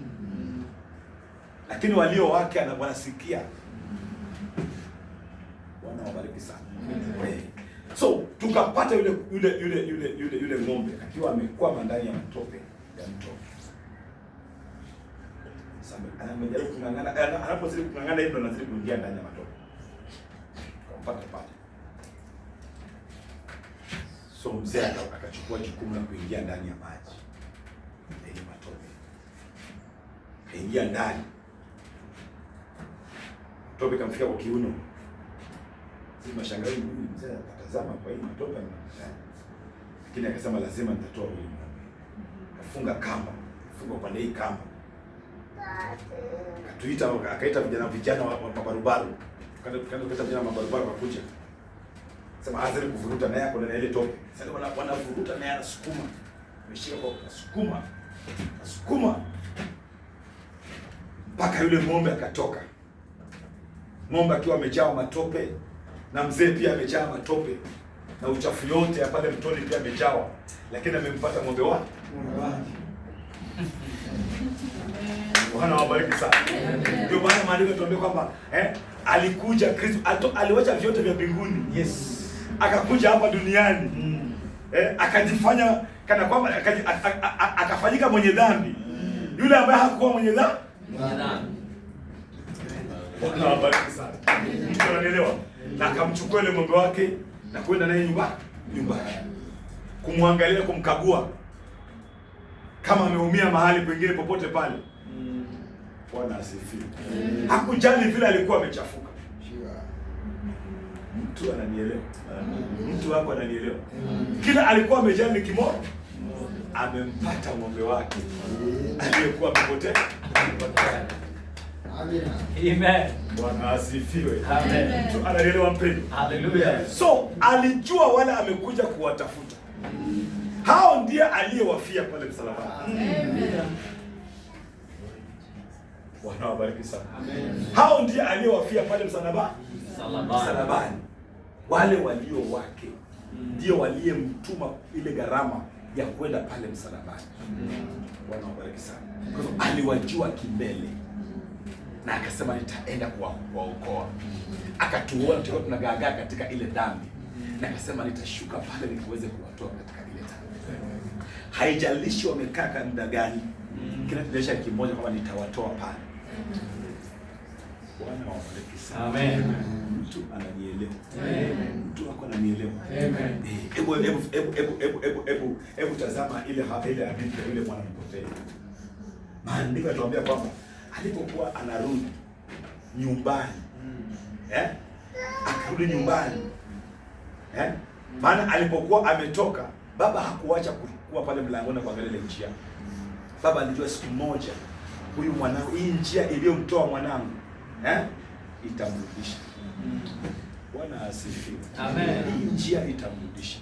Lakini walio wake wanasikia. Bwana wabariki sana. So tukapata yule ng'ombe akiwa amekwama ndani ya matope ya mto. Sasa anajaribu kung'ang'ana, anapozidi kung'ang'ana hivyo anazidi kuingia ndani ya matope. Tukampata pale. So mzee akachukua jukumu la kuingia ndani ya maji. Ile matope. Kaingia ndani. Matope kamfika kwa kiuno. Sisi mashangazi huyu mzee akatazama kwa hii matope na lakini akasema lazima nitatoa huyu ng'ombe. Kafunga kamba, funga upande hii kamba. Akaita vijana wa mabarubaru. Akaita vijana wa mabarubaru wakuja. Sema azali kuvuruta naye hapo na ile tope. Sasa wanavuruta naye anasukuma. Ameshika kwa sukuma. Mpaka yule ng'ombe akatoka. Ng'ombe akiwa amejaa matope na mzee pia amejaa matope na uchafu yote ya pale mtoni pia amejawa, lakini amempata ng'ombe wake. Bwana wabariki sana. Ndio maana maandiko yanatuambia kwamba alikuja Kristo, aliwacha vyote vya mbinguni. Yes. Akakuja hapa duniani. Akajifanya kana kwamba akafanyika mwenye dhambi. Yule ambaye hakuwa mwenye dhambi. Bwana wabariki sana. Unanielewa? Na akamchukua ile ng'ombe wake na kwenda naye nyumbani. Kumwangalia, kumkagua kama ameumia mahali pengine popote pale. Bwana asifiwe. Hakujali vile alikuwa amechafuka. Mtu ananielewa. Mtu hapo ananielewa. Kila alikuwa amejali kimoja. Amempata ng'ombe wake aliyekuwa amepotea. Amen. Bwana asifiwe. Amen. Mtu ananielewa mpendwa. Hallelujah. So alijua wale amekuja kuwatafuta. Hao ndiye aliyewafia pale msalabani. Amen. Bwana wabariki sana. Amen. Hao ndiye aliyewafia pale msalabani. Wale walio wake ndio waliyemtuma ile gharama ya kwenda pale msalabani. Bwana wabariki sana. Kwa hivyo aliwajua kimbele. Na akasema nitaenda kuwaokoa. Akatuona tukiwa tunagaagaa katika ile dhambi. Na akasema nitashuka pale niweze kuwatoa katika ile dhambi. Haijalishi wamekaa kwa muda gani. Kinachoonyesha kimoja kwamba nitawatoa pale. Bwana wabariki sana. Amen. Mtu ananielewa. Amen. Mtu wako ananielewa. Amen. Hebu tazama ile hadithi ya yule mwana mpotevu. Maandiko yanatuambia kwamba alipokuwa anarudi nyumbani, akarudi nyumbani, maana alipokuwa ametoka, baba hakuacha kuwa pale mlangoni kuangalia ile njia. Baba alijua siku moja huyu mwanangu, hii njia iliyomtoa mwanangu, itamrudisha. Bwana asifiwe. Amen. Hii njia itamrudisha.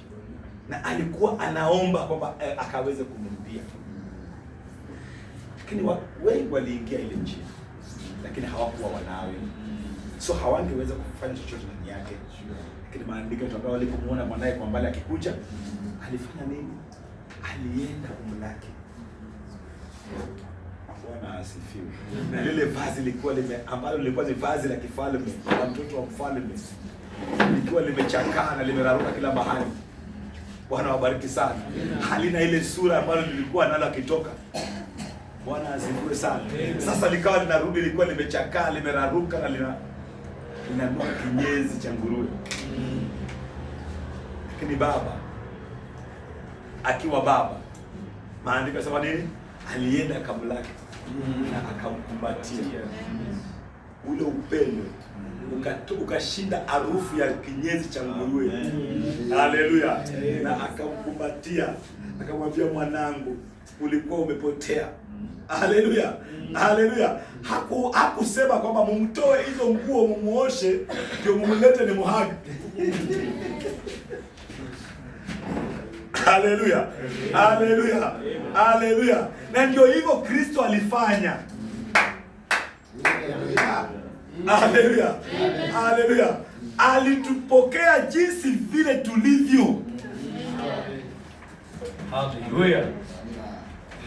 Na alikuwa anaomba kwamba akaweze kumrudia. Lakini wengi waliingia ile njia, lakini hawakuwa wanawe. So hawangeweza kufanya chochote ndani yake. Lakini maandiko yanatuambia walipomuona mwanae kwa mbali akikuja, alifanya nini? Alienda kumlaki. Bwana asifiwe. Na lile vazi lilikuwa ambalo lilikuwa ni vazi la kifalme, la mtoto wa mfalme. Lilikuwa limechakaa na limeraruka kila mahali. Bwana wabariki sana. Halina ile sura ambayo lilikuwa nalo akitoka. Bwana asifiwe sana. Sasa likawa linarudi, lilikuwa limechakaa, limeraruka na linanua kinyezi cha nguruwe. Lakini baba, akiwa baba, maandiko yanasema nini? Alienda akamlaki na akamkumbatia. Ule upendo ukashinda harufu ya kinyezi cha nguruwe. Haleluya. Na akamkumbatia, akamwambia, mwanangu, ulikuwa umepotea. Haleluya. Haleluya. Hakusema kwamba mumtoe hizo nguo mumuoshe ndio mumlete ni muhagi. Haleluya. Haleluya. Haleluya. Na ndio hivyo Kristo alifanya. Haleluya. Haleluya. Alitupokea jinsi vile tulivyo. Haleluya.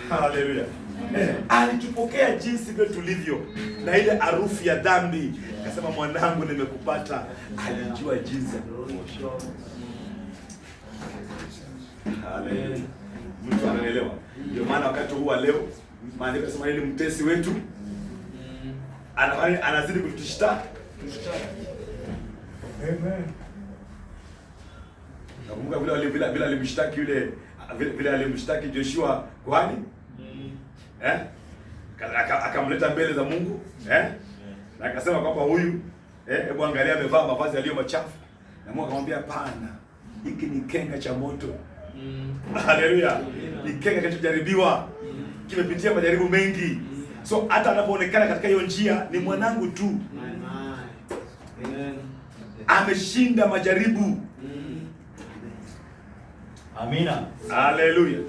Haleluya. Alitupokea jinsi vile tulivyo, na ile harufu ya dhambi akasema, mwanangu, nimekupata. Alijua jinsi ya kuosha. Haleluya. Mtu anaelewa. Ndio maana wakati huu wa leo maandiko yanasema ni mtesi wetu anazidi kutushtaki. Amen. Nakumbuka vile alimshtaki yule, vile alimshtaki Joshua kuhani. Akamleta mbele za Mungu, na akasema kwamba huyu, hebu angalia, amevaa mavazi yaliyo machafu. Na Mungu akamwambia, hapana, hiki ni kenga cha moto. Haleluya. Ni kenga kilichojaribiwa, kimepitia majaribu mengi. So hata anapoonekana katika hiyo njia ni mwanangu tu. Ameshinda majaribu. Amina. Haleluya.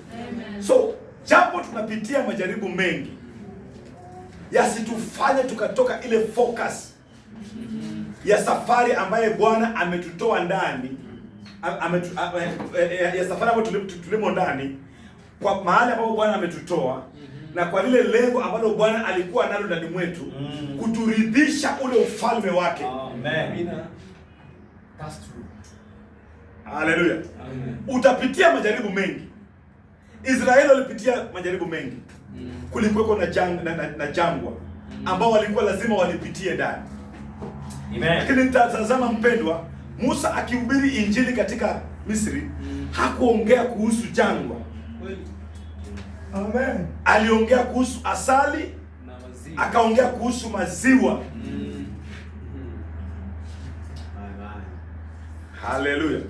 So japo tunapitia majaribu mengi, yasitufanye tukatoka ile focus ya safari ambaye Bwana ametutoa ndani, ya safari ambayo tulimo ndani, kwa mahali ambapo Bwana ametutoa na kwa lile lengo ambalo Bwana alikuwa nalo ndani mwetu, kuturidhisha ule ufalme wake. Amen. That's true. Haleluya. Utapitia majaribu mengi. Israeli walipitia majaribu mengi. Kulikuweko na jangwa ambao walikuwa lazima walipitie ndani. Amen. Lakini tazama mpendwa, Musa akihubiri injili katika Misri, hakuongea kuhusu jangwa. Amen. Aliongea kuhusu asali na maziwa. Akaongea kuhusu maziwa. Haleluya.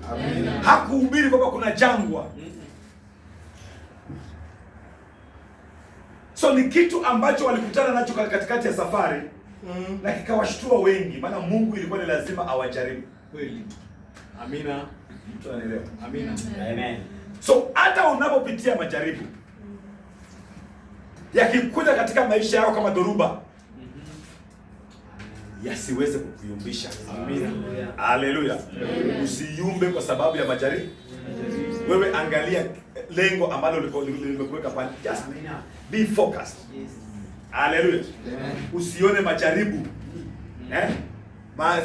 Hakuhubiri kwamba kuna jangwa. So ni kitu ambacho walikutana nacho katikati ya safari, na kikawashtua wengi, maana Mungu ilikuwa ni lazima awajaribu. Kweli. Amina. Mtu anaelewa? Amina. Amen. So hata unapopitia majaribu yakikuja katika maisha yako kama dhoruba, yasiweze kukuyumbisha. Amina. Haleluya. Usiyumbe kwa sababu ya majaribu. Wewe angalia lengo ambalo limekuweka pale. Just be focused. Haleluya. Usione majaribu.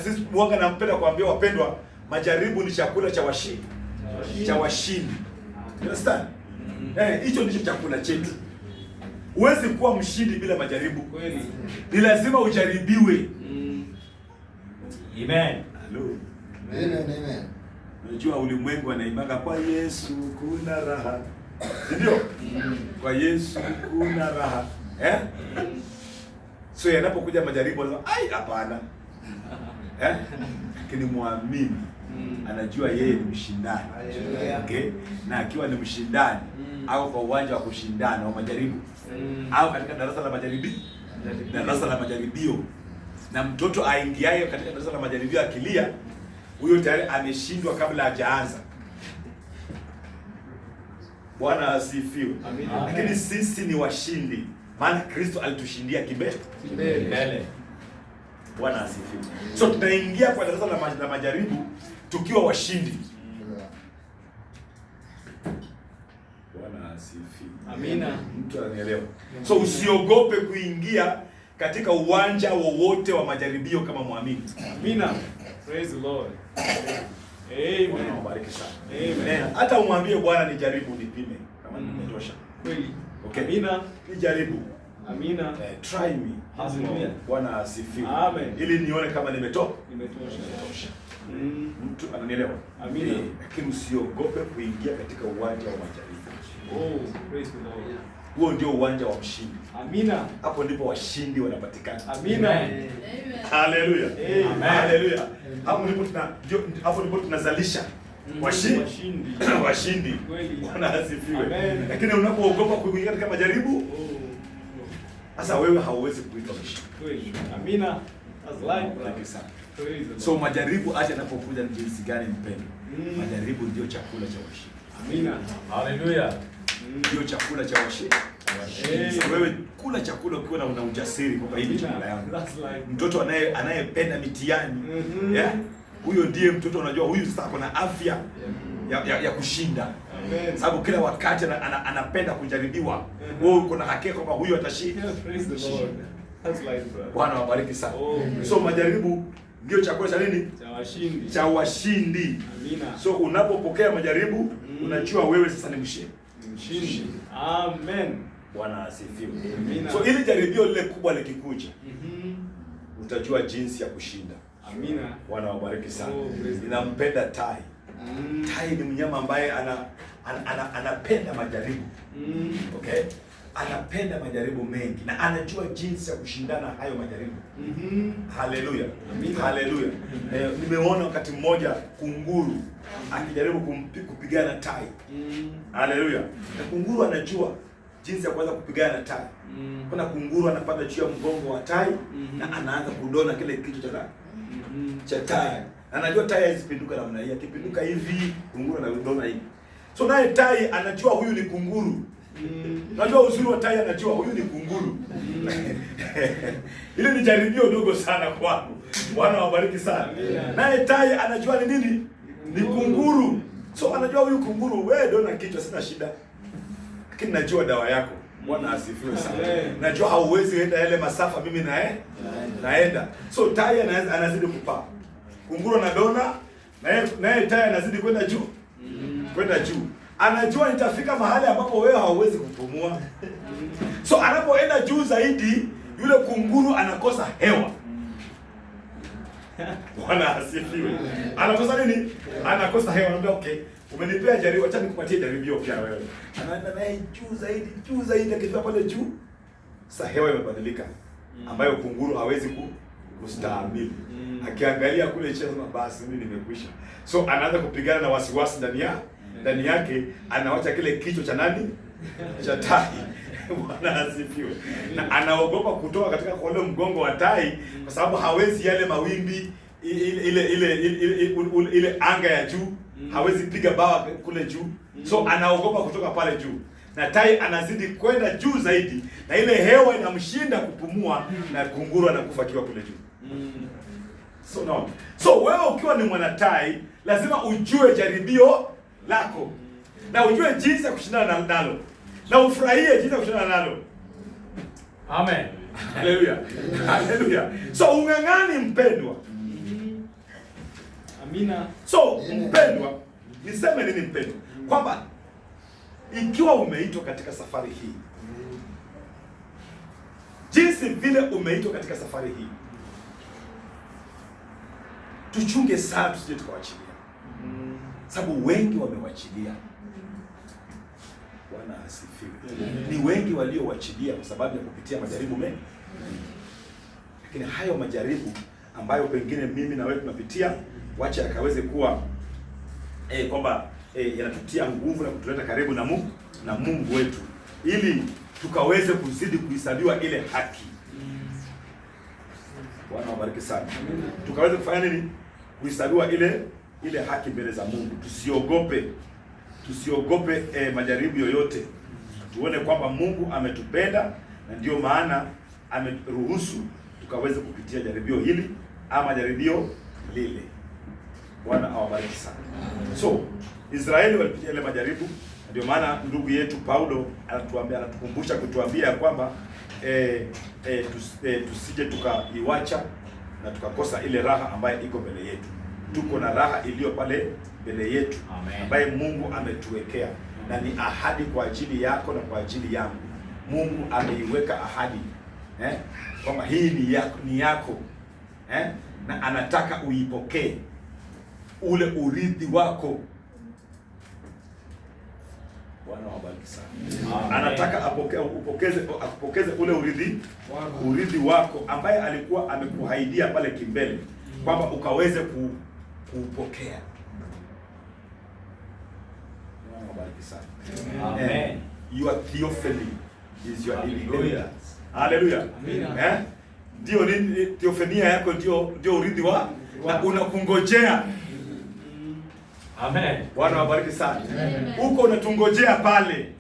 Sisi mwanga nampenda kuambia wapendwa, majaribu ni chakula cha washindi. Cha washindi. You understand? Hicho ndicho chakula chetu. Huwezi kuwa mshindi bila majaribu. Kweli. Ni lazima ujaribiwe. Amen. Hello. Amen. Unajua ulimwengu anaimaga kwa Yesu kuna raha. Ndio? Kwa Yesu kuna raha. So yanapokuja majaribu anasema, ai hapana. Lakini muamini anajua yeye ni mshindani. Okay? Na akiwa ni mshindani au kwa uwanja wa kushindana wa majaribu au katika darasa la majaribio, na mtoto aingiaye katika darasa la majaribio akilia, huyo tayari ameshindwa kabla hajaanza. Bwana asifiwe. Lakini sisi ni washindi, maana Kristo alitushindia kimbele. Bwana asifiwe. So tunaingia kwa darasa la majaribu tukiwa washindi. Bwana asifiwe. Amina. Mtu ananielewa? So usiogope kuingia katika uwanja wowote wa majaribio kama muamini. Amina. Praise the Lord. Amen. Bwana wabariki sana. Amen. Hata umwambie Bwana, nijaribu nipime kama nimetosha. Kweli. Okay. Amina. Nijaribu. Amina. Try me. Hallelujah. Bwana asifiwe. Amen. Ili nione kama nimetosha. Mtu ananielewa? Amina. Lakini usiogope kuingia katika uwanja wa majaribu. Oh, praise the Lord. Huo ndio uwanja wa ushindi. Amina. Hapo ndipo washindi wanapatikana. Amina. Amen. Haleluya. Amen. Haleluya. Hapo ndipo tunazalisha washindi. Washindi. Bwana asifiwe. Lakini unapoogopa kuingia katika majaribu, sasa wewe hauwezi kuitwa mshindi. Amina. That's life. So majaribu hata yanapokuja ni jinsi gani mpendo? Majaribu ndio chakula cha washindi. Amina. Haleluya. Ndio chakula cha washindi. So wewe kula chakula ukiwa na ujasiri kwamba hii ni chakula yangu. Mtoto anayependa mitihani, yeah? Huyo ndiye mtoto unajua huyu sasa kuna afya ya kushinda. Sababu kila wakati anapenda kujaribiwa. Wewe uko na hakika kwamba huyu atashinda. Praise the Lord. That's life, brother. Bwana wabariki sana. So majaribu ndio chakula cha nini? Cha washindi. Cha washindi. Amina. So unapopokea majaribu, unajua wewe sasa ni mshindi. Mshindi. Amen. Bwana asifiwe. Amina. So ili jaribio lile kubwa likikuja, utajua jinsi ya kushinda. Amina. Bwana wabariki sana. Ninampenda tai. Tai ni mnyama ambaye anapenda majaribu. Okay? Anapenda majaribu mengi na anajua jinsi ya kushindana hayo majaribu. Haleluya. Haleluya. Nimeona wakati mmoja kunguru akijaribu kupigana na tai. Haleluya. Na kunguru anajua jinsi ya kuweza kupigana na tai. Kuna kunguru anapanda juu ya mgongo wa tai na anaanza kudona kile kichwa cha tai. Anajua tai hazipinduka namna hii. Akipinduka hivi, kunguru anadona hivi. So naye tai anajua huyu ni kunguru. Unajua uzuri wa tai, anajua huyu ni kunguru. Ile ni jaribio dogo sana kwangu. Bwana wabariki sana. Naye tai anajua ni nini? Ni kunguru. So anajua huyu kunguru, wewe ndio na kichwa, sina shida. Lakini najua dawa yako. Bwana asifiwe sana. Najua hauwezi enda yale masafa mimi naenda. So tai anazidi kupaa. Kunguru anadona, naye tai anazidi kwenda juu. Kwenda juu. Anajua nitafika mahali ambapo wewe hauwezi kupumua. So anapoenda juu zaidi, yule kunguru anakosa hewa. Bwana asifiwe. Anakosa nini? Anakosa hewa. Anambia okay, umenipea jaribu, acha nikupatie jaribio pia wewe. Anaenda naye juu zaidi, akifika pale juu, sasa hewa imebadilika ambayo kunguru hawezi kustahimili. Akiangalia kule chini, basi mimi nimekwisha. So anaanza kupigana na wasiwasi ndani yake, anawacha kile kichwa cha nani? Cha tai. Bwana asifiwe. Na anaogopa kutoka katika ule mgongo wa tai kwa sababu hawezi yale mawimbi ile anga ya juu, hawezi piga bawa kule juu. So anaogopa kutoka pale juu. Na tai anazidi kwenda juu zaidi na ile hewa inamshinda kupumua na kunguru anakufa akiwa kule juu. So wewe ukiwa ni mwanatai lazima ujue jaribio lako na ujue jinsi ya kushindana nalo na ufurahie jinsi ya kushindana nalo. Amen. Haleluya. Haleluya. So ungangani mpendwa. Amina. So mpendwa, niseme nini mpendwa? Kwamba ikiwa umeitwa katika safari hii, jinsi vile umeitwa katika safari hii, tuchunge sana tusije tukawachilia. Sababu wengi wamewachilia. Bwana asifiwe. Ni wengi waliowachilia kwa sababu ya kupitia majaribu mengi. Lakini hayo majaribu ambayo pengine mimi na wewe tunapitia, wacha yakaweze kuwa kwamba yanatutia nguvu na kutuleta karibu na Mungu wetu, ili tukaweze kuzidi kuhesabiwa ile haki. Bwana wabariki sana. Tukaweze kufanya nini? Kuhesabiwa ile haki mbele za Mungu. Tusiogope majaribu yoyote. Tuone kwamba Mungu ametupenda na ndio maana ameruhusu tukaweze kupitia jaribio hili ama jaribio lile. Bwana awabariki sana. So Israeli walipitia ile majaribu, ndio maana ndugu yetu Paulo anatukumbusha kutuambia kwamba tusije tukaiwacha na tukakosa ile raha ambayo iko mbele yetu. Tuko na raha iliyo pale mbele yetu ambaye Mungu ametuwekea, na ni ahadi kwa ajili yako na kwa ajili yangu. Mungu ameiweka ahadi kwamba hii ni yako na anataka uipokee ule urithi wako. Bwana wabariki sana. Anataka akupokeze ule urithi wako ambaye alikuwa amekuahidia pale kimbele kwamba ukaweze kuupokea. Bwana wabariki sana. Amen. Your theophany is your inheritance. Hallelujah. Ndio nini theophania yako, ndio urithi wa na unakungojea. Amen. Bwana wabariki sana. Huko unatungojea pale.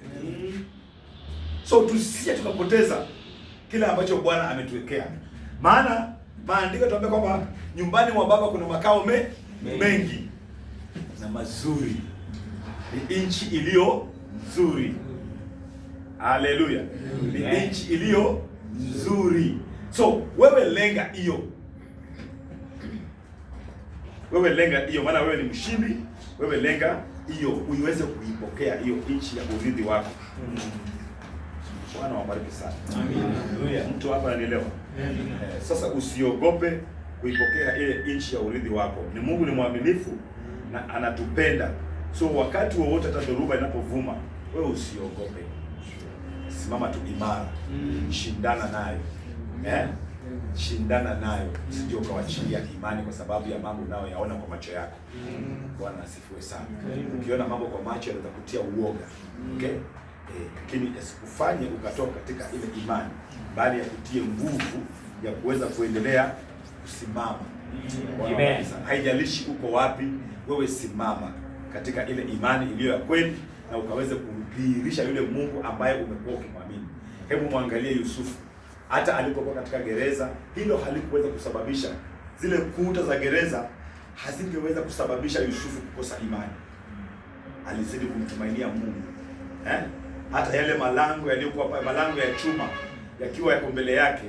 So tusije tukapoteza kile ambacho Bwana ametuwekea. Maana maandiko yanatuambia kwamba nyumbani mwa Baba kuna makao mengi na mazuri. Ni nchi iliyo nzuri. Haleluya. Ni nchi iliyo nzuri. So wewe lenga hiyo. Wewe lenga hiyo, maana wewe ni mshindi. Wewe lenga hiyo uiweze kuipokea hiyo nchi ya urithi wako. Bwana wabariki sana. Amen. Mtu hapa ananielewa? Sasa usiogope kuipokea ile nchi ya urithi wako. Ni Mungu ni mwaminifu na anatupenda. So wakati wowote hata dhoruba inapovuma, wewe usiogope. Simama tu imara. Shindana nayo. Shindana nayo. Usije ukawachilia imani kwa sababu ya mambo unayoyaona kwa macho yako. Bwana asifiwe sana. Ukiona mambo kwa macho yanaweza kutia uoga. Okay? Lakini yasikufanye ukatoka katika ile imani, bali yakutie nguvu ya kuweza kuendelea kusimama. Amen. Haijalishi uko wapi, wewe simama katika ile imani iliyo ya kweli na ukaweze kudhihirisha yule Mungu ambaye umekuwa ukimwamini. Hebu muangalie Yusufu. Hata alipokuwa katika gereza, hilo halikuweza kusababisha, zile kuta za gereza hazingeweza kusababisha Yusufu kukosa imani. Alizidi kumtumainia Mungu. Hata yale malango yaliyokuwa pale, malango ya chuma yakiwa yako mbele yake,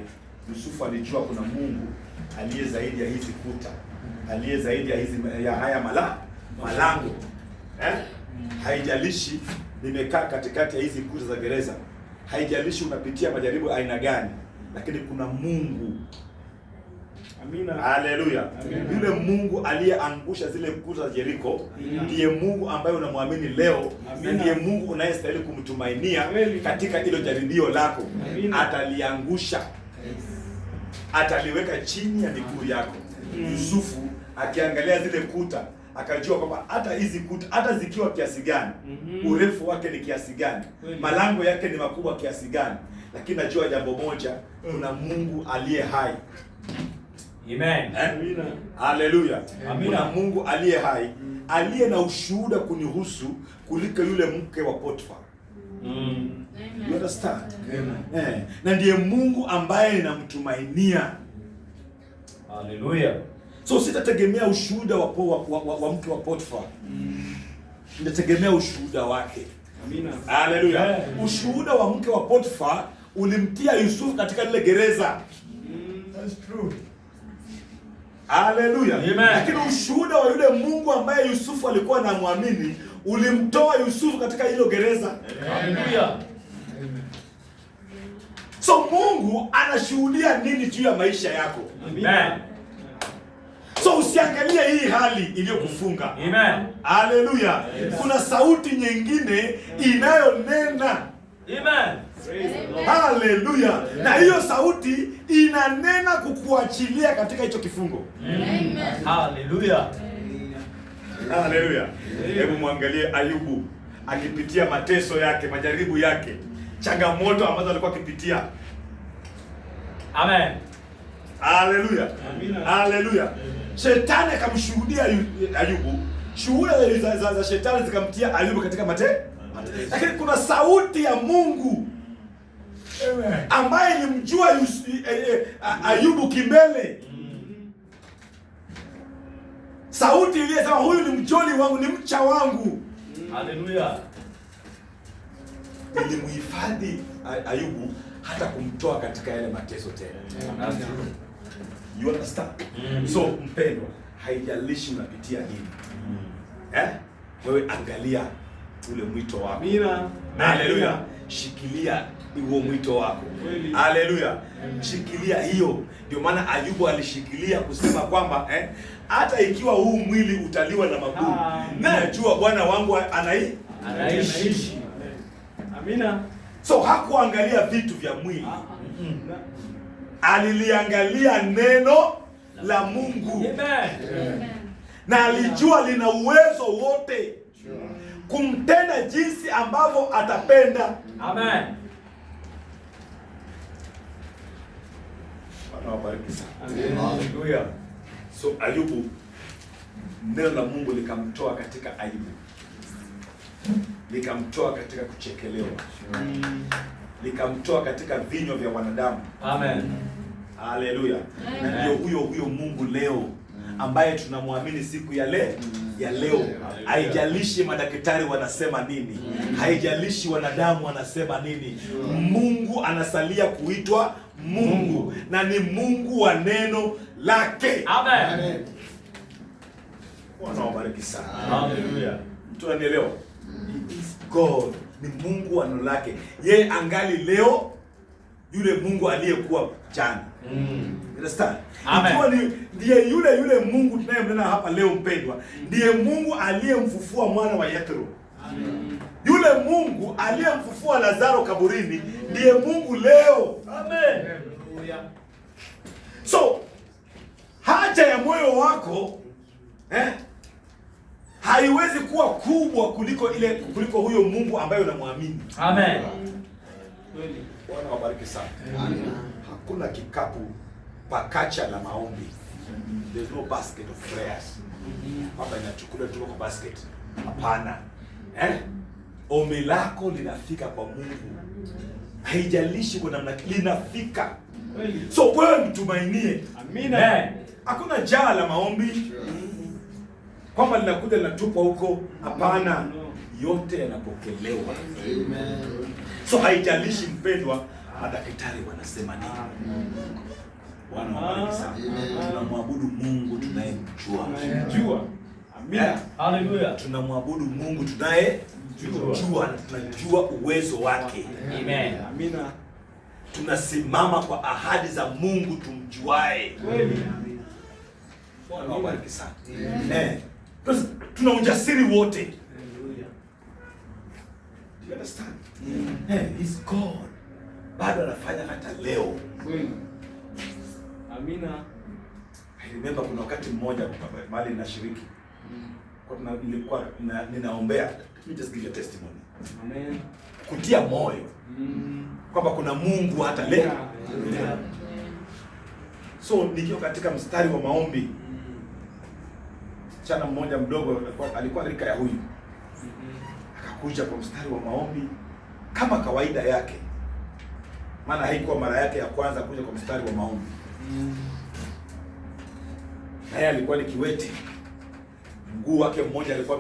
Yusufu alijua kuna Mungu aliye zaidi ya hizi kuta, aliye zaidi ya haya malango. Haijalishi nimekaa katikati ya hizi kuta za gereza, haijalishi unapitia majaribu aina gani, lakini kuna Mungu. Amina. Haleluya. Yule Mungu aliyeangusha zile kuta za Jericho ndiye Mungu ambaye unamwamini leo. Ndiye Mungu unayestahili kumtumainia katika hilo jaribio lako. Ataliangusha. Ataliweka chini ya miguu yako. Yusufu akiangalia zile kuta akajua kwamba hata hizi kuta, hata zikiwa kiasi gani, urefu wake ni kiasi gani, malango yake ni makubwa kiasi gani, lakini najua jambo moja, kuna Mungu aliye hai. Amen. Haleluya. Kuna Mungu aliye hai, aliye na ushuhuda kunihusu kuliko yule mke wa Potifa. You understand? Na ndiye Mungu ambaye ninamtumainia. Haleluya. So sitategemea ushuhuda wa mke wa Potifa. Nitategemea ushuhuda wake. Amina. Haleluya. Ushuhuda wa mke wa Potifa ulimtia Yusufu katika lile gereza. That's true. Haleluya. Amen. Lakini ushuhuda wa yule Mungu ambaye Yusufu alikuwa anamwamini ulimtoa Yusufu katika hilo gereza. Haleluya. So Mungu anashuhudia nini juu ya maisha yako? Amen. So usiangalie hii hali iliyokufunga. Amen. Haleluya. Kuna sauti nyingine inayonena. Amen. Haleluya. Na hiyo sauti inanena kukuachilia katika hicho kifungo. Amen. Haleluya. Haleluya. Hebu muangalie Ayubu akipitia mateso yake, majaribu yake, changamoto ambazo alikuwa akipitia. Amen. Haleluya. Haleluya. Shetani akamshuhudia Ayubu. Shuhuda za shetani zikamtia Ayubu katika mateso. Lakini kuna sauti ya Mungu ambaye ilimjua Ayubu kimbele. Sauti iliyesema huyu ni mjoli wangu, ni mcha wangu. Haleluya. Ilimhifadhi Ayubu hata kumtoa katika yale mateso tena. You understand? So mpendwa, haijalishi unapitia nini. Wewe angalia ule mwito wako. Amina. Haleluya. Shikilia huo mwito wako. Haleluya. Shikilia hiyo. Ndio maana Ayubu alishikilia kusema kwamba hata ikiwa huu mwili utaliwa na magumu, najua Bwana wangu anaishi. Amina. So hakuangalia vitu vya mwili. Aliliangalia neno la Mungu. Amen. Na alijua lina uwezo wote kumtenda jinsi ambavyo atapenda. Amen. Bwana wabariki sana. Amen. Hallelujah. So Ayubu, neno la Mungu likamtoa katika aibu, likamtoa katika kuchekelewa, likamtoa katika vinywa vya wanadamu. Amen. Haleluya. Na ndio huyo Mungu leo ambaye tunamwamini siku ya leo. Haijalishi madaktari wanasema nini, haijalishi wanadamu wanasema nini, Mungu anasalia kuitwa Mungu, na ni Mungu wa neno lake. Amen. Bwana wabariki sana. Hallelujah. Mtu anielewa? He is God. Ni Mungu wa neno lake. Yeye angali leo yule Mungu aliyekuwa jana. Understand? Ikiwa ndiye yule Mungu tunayemnena hapa leo mpendwa, ndiye Mungu aliyemfufua mwana wa Yethro. Yule Mungu aliyemfufua Lazaro kaburini ndiye Mungu leo. Amen. So haja ya moyo wako haiwezi kuwa kubwa kuliko huyo Mungu ambaye unamwamini. Amen. Bwana wabariki sana. Hakuna kikapu pakacha la maombi. There's no basket of prayers. Hapa inachukuliwa tu kwa basket. Hapana. Ombi lako linafika kwa Mungu. Haijalishi kwa namna linafika. So wewe mtumainie. Amina. Hakuna jaa la maombi kwamba linakuja linatupwa huko. Hapana. Yote yanapokelewa. Amen. So haijalishi mpendwa, madaktari wanasema nini. Bwana wabariki sana. Tunamwabudu Mungu tunayemjua. Amina. Hallelujah. Tunamwabudu Mungu tunayemjua, tunajua uwezo wake. Amen. Amina. Tunasimama kwa ahadi za Mungu tumjuae. Kweli. Bwana wabariki sana. Tuna ujasiri wote. You understand? He's God. Bado anafanya hata leo. Amina. I remember kuna wakati mmoja mahali ninashiriki. Nilikuwa ninaombea. Let me just give you a testimony. Amen. Kutia moyo. Kwamba kuna Mungu hata leo. So nikiwa katika mstari wa maombi, msichana mmoja mdogo alikuwa rika ya huyu. Akakuja kwa mstari wa maombi kama kawaida yake. Maana haikuwa mara yake ya kwanza kuja kwa mstari wa maombi. Na yeye alikuwa ni kiwete. Mguu wake mmoja alikuwa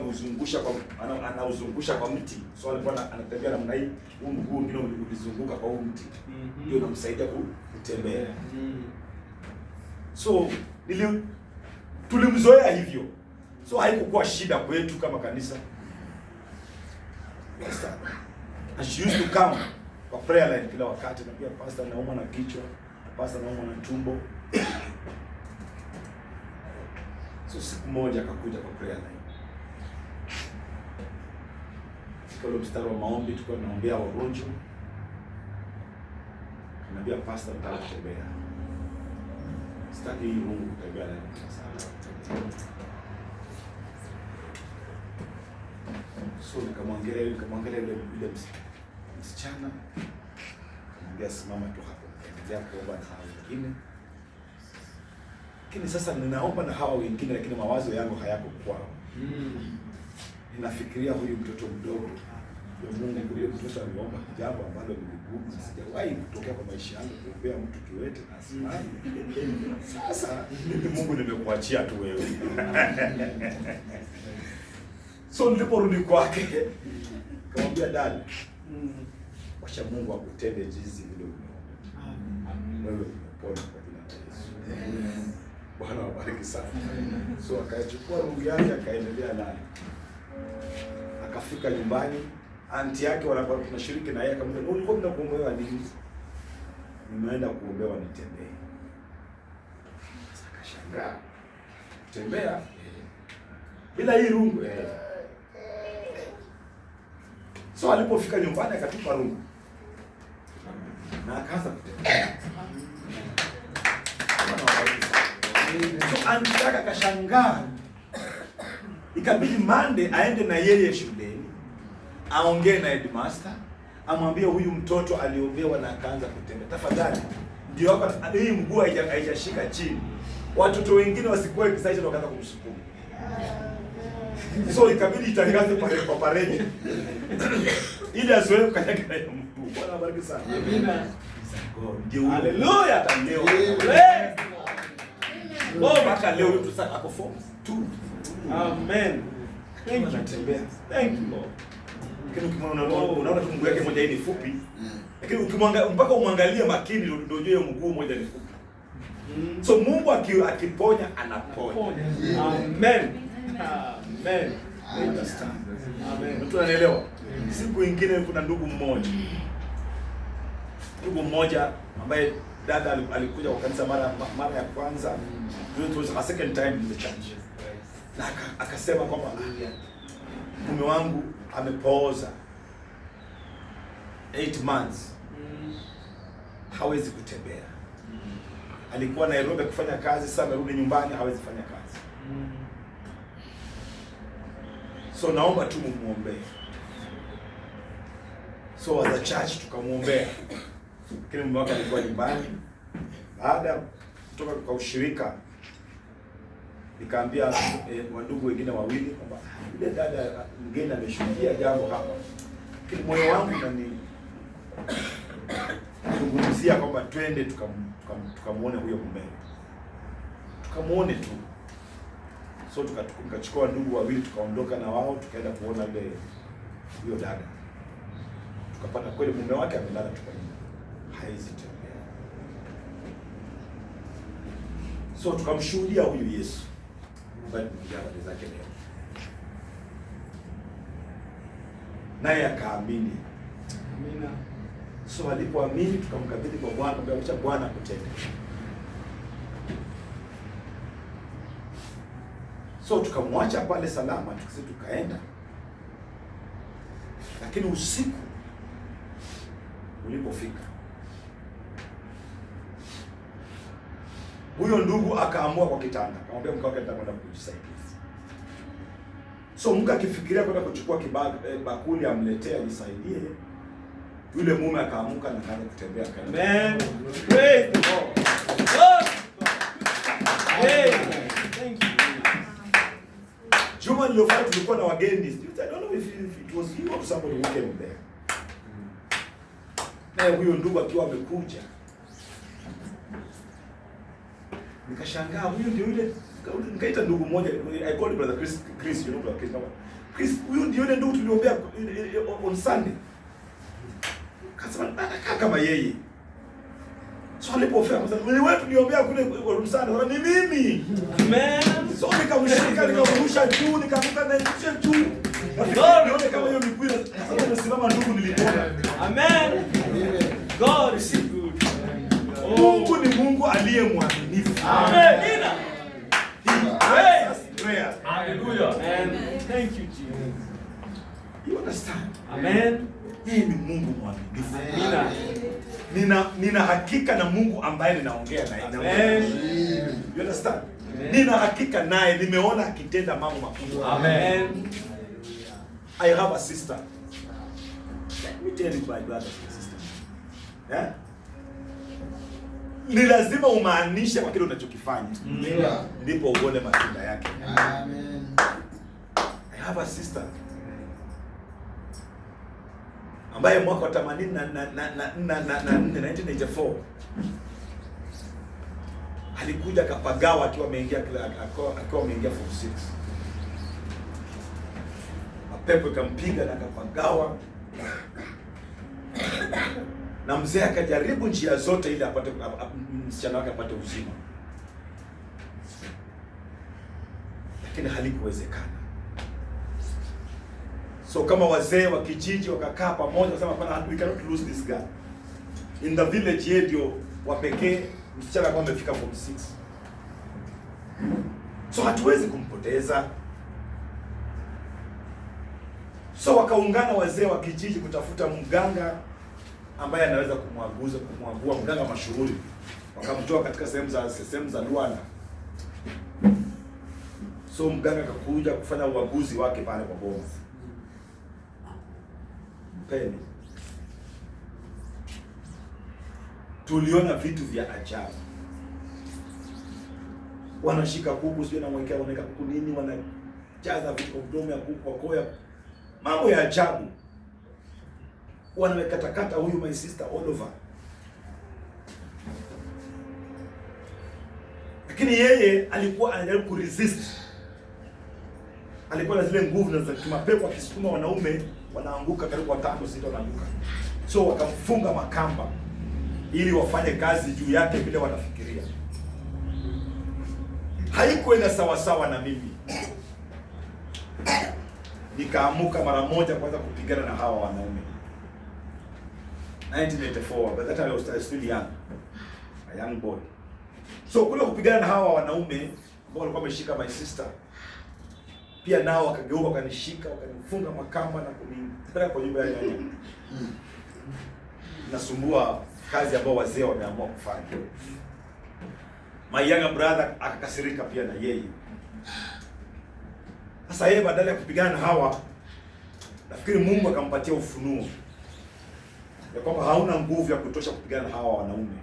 anauzungusha kwa mti. So alikuwa anatembea namna hii, huu mguu mwingine ulizunguka kwa huu mti. Ndio unamsaidia kutembea. So tulimzoea hivyo. So haikuwa shida kwetu kama kanisa. And she used to come kwa prayer line kila wakati, na pia pastor anaumwa na kichwa, pastor anaumwa na tumbo. So siku moja akakuja kwa prayer line. Kwa mstari wa maombi tulikuwa tunaombea wagonjwa. Anambia pastor nataka kutembea. Sitaki hii Mungu kutembea na sana. So nikamwangalia yule msichana. Nikamwambia simama tu hapo. Nikaendelea kuomba na hao wengine. Lakini sasa ninaomba na hawa wengine, lakini mawazo yangu hayako kwao. Ninafikiria huyu mtoto mdogo. Mungu yule mtoto aliomba jambo ambalo ni gumu, sijawahi kutokea kwa maisha yangu, kuombea mtu kiwete na asimame. Sasa mimi Mungu nimekuachia tu wewe. So niliporudi kwake, nikamwambia dada, wacha Mungu akutende jinsi vile umeomba. Wewe umepona kwa jina la Yesu. Bwana wabariki sana. So akachukua rungu yake akaendelea naye. Akafika nyumbani, anti yake wanakuwa tunashiriki na yeye, akamwambia, "Ulikuwa mnakuombewa nini?" "Nimeenda kuombewa nitembee." Akashangaa. Tembea bila hii rungu. So So alipofika nyumbani akatupa rungu na akaanza kutembea. So anataka kashangaa, ikabidi Monday aende na yeye shuleni, aongee na headmaster, amwambie huyu mtoto aliobewa na akaanza kutembea. Tafadhali ndio hapa hii mguu haijashika chini. Watoto wengine wasikuwe excited wakaanza kumsukuma. So ikabidi itangaze pale kwa parade. Ili azoe kukanyaga na mguu. Bwana bariki sana. Amina. Ndio. Haleluya ataneo. Bwana mpaka leo mtu sasa ako form 2. Amen. Thank you. Thank you, Lord. Lakini unaona tu mguu yake moja hii ni fupi. Lakini ukimwangalia mpaka umwangalie makini ndio ujue mguu moja ni fupi. So Mungu akiponya anaponya. Amen. Amen. Understand? Amen. Mtu anaelewa? Siku nyingine kuna ndugu mmoja ambaye dada alikuja kwa kanisa mara ya kwanza. It was a second time in the church. Na akasema kwamba mume wangu amepooza 8 months. Hawezi kutembea. Alikuwa Nairobi kufanya kazi, sasa amerudi nyumbani hawezi fanya kazi. So naomba tu mumuombee. So as a church tukamuombea. Kile mume wake alikuwa nyumbani. Baada kutoka kwa ushirika nikaambia wandugu wengine wawili kwamba yule dada mgeni ameshuhudia jambo hapa. Kile moyo wangu kuzungumzia kwamba twende tukamuone huyo mume. Tukamuone tu. So tukachukua ndugu wawili tukaondoka na wao tukaenda kuona huyo dada. Tukapata kweli mume wake amelala tu kwa nyumba. Haizi tembea. So tukamshuhudia huyu Yesu. Ambaye tumejaa habari zake leo. Naye akaamini. Amina. So alipoamini tukamkabidhi kwa Bwana, akamwambia Bwana akutende. So tukamwacha pale salama, tukaenda. Lakini usiku ulipofika, huyo ndugu akaamua kwa kitanda, akamwambia mke wake atakwenda kujisaidia. So mke akifikiria kwenda kuchukua bakuli amletee ajisaidie, yule mume akaamuka na akaanza kutembea akaenda. Amen. Praise the Lord. Amen. Thank you. Juma lililofanya tulikuwa na wageni. I don't know if it was you or somebody who came there. Na huyo ndugu akiwa amekuja. Nikashangaa huyo ndio yule, nikaita ndugu mmoja, I called brother Chris, you know brother Chris. Chris, huyo ndio yule ndugu tuliombea on Sunday. Kasema anakaa kama yeye. So alipofika kwa sababu wewe tuliombea kule on Sunday, ni mimi. Amen. So nikamshika nikamrusha juu nikavuka na nje juu. Nione kama hiyo miguu sasa nasimama ndugu nilipona. Amen. God is good. Mungu ni Mungu aliye mwaminifu. Amen. Prayer. Hallelujah. And thank you Jesus. You understand? Amen. Yeye ni Mungu mwaminifu. Amen. Nina hakika na Mungu ambaye ninaongea naye. Amen. You understand? Nina hakika naye, nimeona akitenda mambo makubwa. Amen. I have a sister. Let me tell you my brothers and sisters. Yeah? Ni lazima umaanishe kwa kile unachokifanya. Ndipo uone matunda yake. Amen. I have a sister ambaye mwaka wa 1994 alikuja kapagawa akiwa ameingia form 6. Mapepo ikampiga na kapagawa. Na mzee akajaribu njia zote ili apate msichana wake apate uzima. Lakini halikuwezekana. So kama wazee wa kijiji wakakaa pamoja wasema hapana, we cannot lose this guy. In the village yeye ndio wa pekee msichana ambaye amefika form 6. So hatuwezi kumpoteza. So wakaungana wazee wa kijiji kutafuta mganga ambaye anaweza kumwagua, mganga mashuhuri. Wakamtoa katika sehemu za Luanda. So mganga akakuja kufanya uaguzi wake pale kwa boma. Mpeni. Tuliona vitu vya ajabu. Wanashika kuku, sio wanaweka kuku nini, wanajaza vitu kwa mdomo ya kuku, kwa koya. Mambo ya ajabu. Wanawekatakata huyu my sister all over. Lakini yeye alikuwa anajaribu kuresist. Alikuwa na zile nguvu na za kimapepo, akisukuma wanaume wanaanguka karibu 5-6 wanaanguka. So wakamfunga makamba ili wafanye kazi juu yake vile wanafikiria. Haikuenda sawa sawa na mimi. Nikaamuka mara moja kwanza kupigana na hawa wanaume. 1984, but that time I was still young. A young boy. So kule kupigana na hawa wanaume ambao walikuwa wameshika my sister, pia nao wakageuka wakanishika, wakanifunga makamba na kunipeleka kwa nyumba ya nyanya. Nasumbua kazi ambao wazee wameamua kufanya. My younger brother akakasirika pia na yeye. Sasa yeye badala ya kupigana na hawa, nafikiri Mungu akampatia ufunuo ya kwamba hauna nguvu ya kutosha kupigana na hawa wanaume.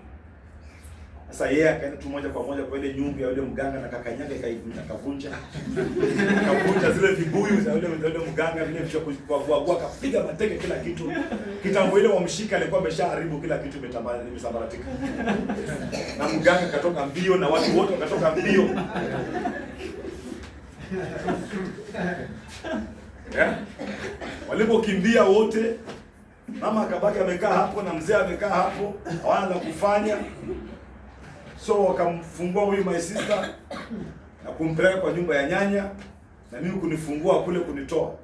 Sasa yeye akaenda tu moja kwa moja kwa ile nyumba ya yule mganga na kakanyaga akavunja. Akavunja zile vibuyu za yule mganga, vile vitu kwa akapiga mateke kila kitu. Kitambo ile wamshika alikuwa ameshaharibu kila kitu, imesambaratika. Na mganga katoka mbio na watu wote wakatoka mbio. Yeah. Walipokimbia wote, mama akabaki amekaa hapo na mzee amekaa hapo, hawana kufanya. So wakamfungua huyu my sister na kumpeleka kwa nyumba ya nyanya, na mimi kunifungua kule kunitoa.